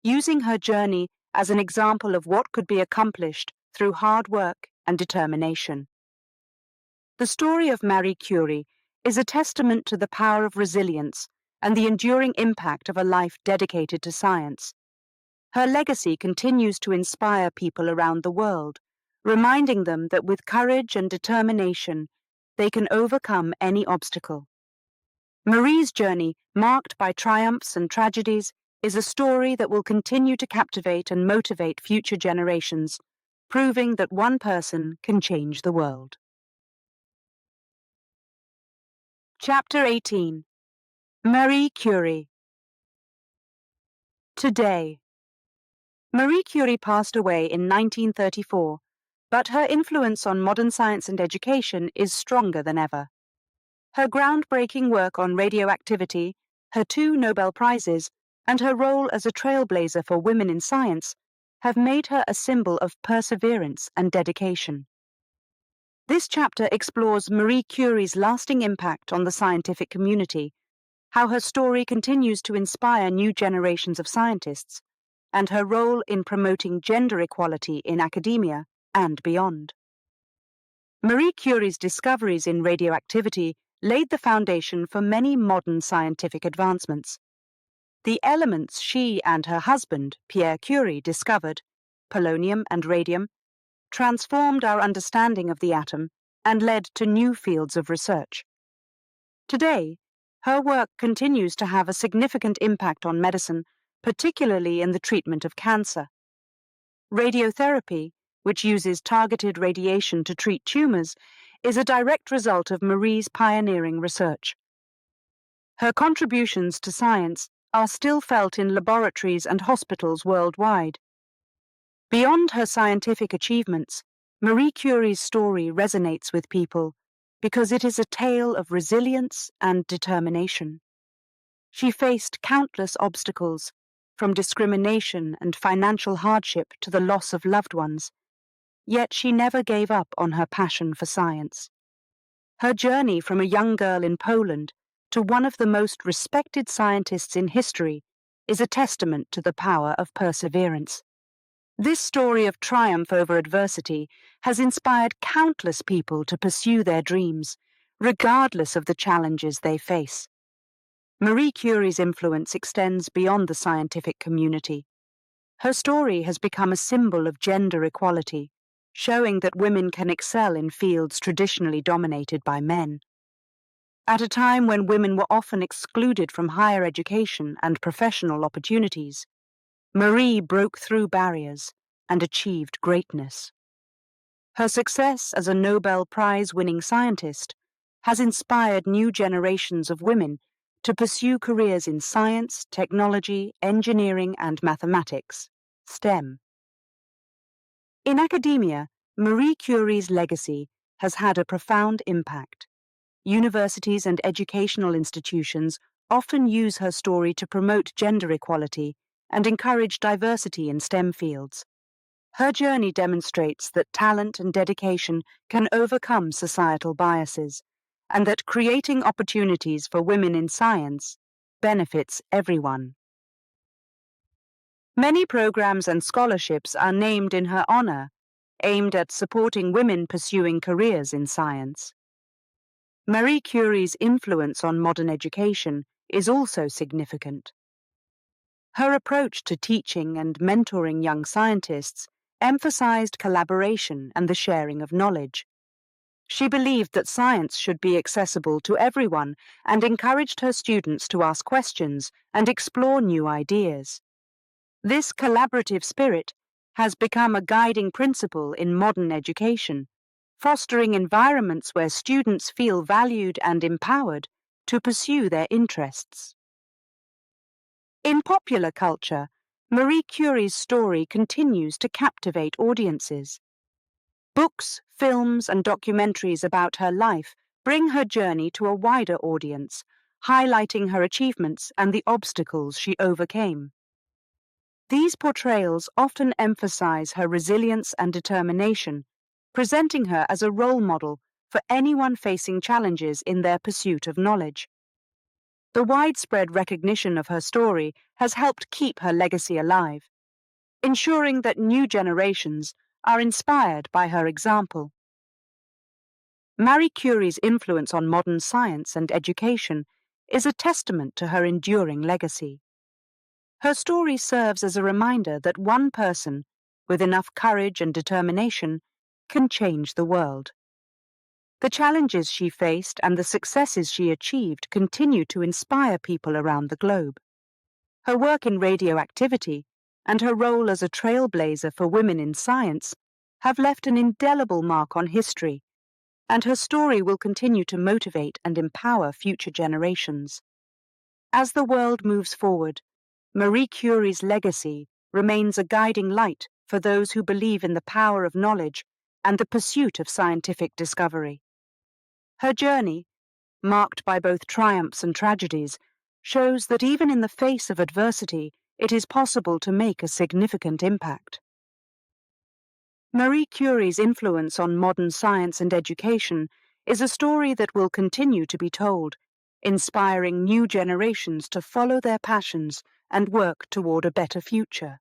using her journey as an example of what could be accomplished through hard work and determination. The story of Marie Curie is a testament to the power of resilience and the enduring impact of a life dedicated to science. Her legacy continues to inspire people around the world, reminding them that with courage and determination, they can overcome any obstacle. Marie's journey, marked by triumphs and tragedies, is a story that will continue to captivate and motivate future generations, proving that one person can change the world. Chapter 18. Marie Curie. Today. Marie Curie passed away in 1934, but her influence on modern science and education is stronger than ever. Her groundbreaking work on radioactivity, her 2 Nobel Prizes, and her role as a trailblazer for women in science have made her a symbol of perseverance and dedication. This chapter explores Marie Curie's lasting impact on the scientific community, how her story continues to inspire new generations of scientists, and her role in promoting gender equality in academia and beyond. Marie Curie's discoveries in radioactivity laid the foundation for many modern scientific advancements. The elements she and her husband, Pierre Curie, discovered, polonium and radium, transformed our understanding of the atom and led to new fields of research. Today, her work continues to have a significant impact on medicine, particularly in the treatment of cancer. Radiotherapy, which uses targeted radiation to treat tumors, is a direct result of Marie's pioneering research. Her contributions to science are still felt in laboratories and hospitals worldwide. Beyond her scientific achievements, Marie Curie's story resonates with people because it is a tale of resilience and determination. She faced countless obstacles, from discrimination and financial hardship to the loss of loved ones, yet she never gave up on her passion for science. Her journey from a young girl in Poland to one of the most respected scientists in history is a testament to the power of perseverance. This story of triumph over adversity has inspired countless people to pursue their dreams, regardless of the challenges they face. Marie Curie's influence extends beyond the scientific community. Her story has become a symbol of gender equality, showing that women can excel in fields traditionally dominated by men. At a time when women were often excluded from higher education and professional opportunities, Marie broke through barriers and achieved greatness. Her success as a Nobel Prize-winning scientist has inspired new generations of women to pursue careers in science, technology, engineering, and mathematics, STEM. In academia, Marie Curie's legacy has had a profound impact. Universities and educational institutions often use her story to promote gender equality and encourage diversity in STEM fields. Her journey demonstrates that talent and dedication can overcome societal biases, and that creating opportunities for women in science benefits everyone. Many programs and scholarships are named in her honor, aimed at supporting women pursuing careers in science. Marie Curie's influence on modern education is also significant. Her approach to teaching and mentoring young scientists emphasized collaboration and the sharing of knowledge. She believed that science should be accessible to everyone and encouraged her students to ask questions and explore new ideas. This collaborative spirit has become a guiding principle in modern education, fostering environments where students feel valued and empowered to pursue their interests. In popular culture, Marie Curie's story continues to captivate audiences. Books, films, and documentaries about her life bring her journey to a wider audience, highlighting her achievements and the obstacles she overcame. These portrayals often emphasize her resilience and determination, presenting her as a role model for anyone facing challenges in their pursuit of knowledge. The widespread recognition of her story has helped keep her legacy alive, ensuring that new generations are inspired by her example. Marie Curie's influence on modern science and education is a testament to her enduring legacy. Her story serves as a reminder that one person, with enough courage and determination, can change the world. The challenges she faced and the successes she achieved continue to inspire people around the globe. Her work in radioactivity and her role as a trailblazer for women in science have left an indelible mark on history, and her story will continue to motivate and empower future generations. As the world moves forward, Marie Curie's legacy remains a guiding light for those who believe in the power of knowledge and the pursuit of scientific discovery. Her journey, marked by both triumphs and tragedies, shows that even in the face of adversity, it is possible to make a significant impact. Marie Curie's influence on modern science and education is a story that will continue to be told, inspiring new generations to follow their passions and work toward a better future.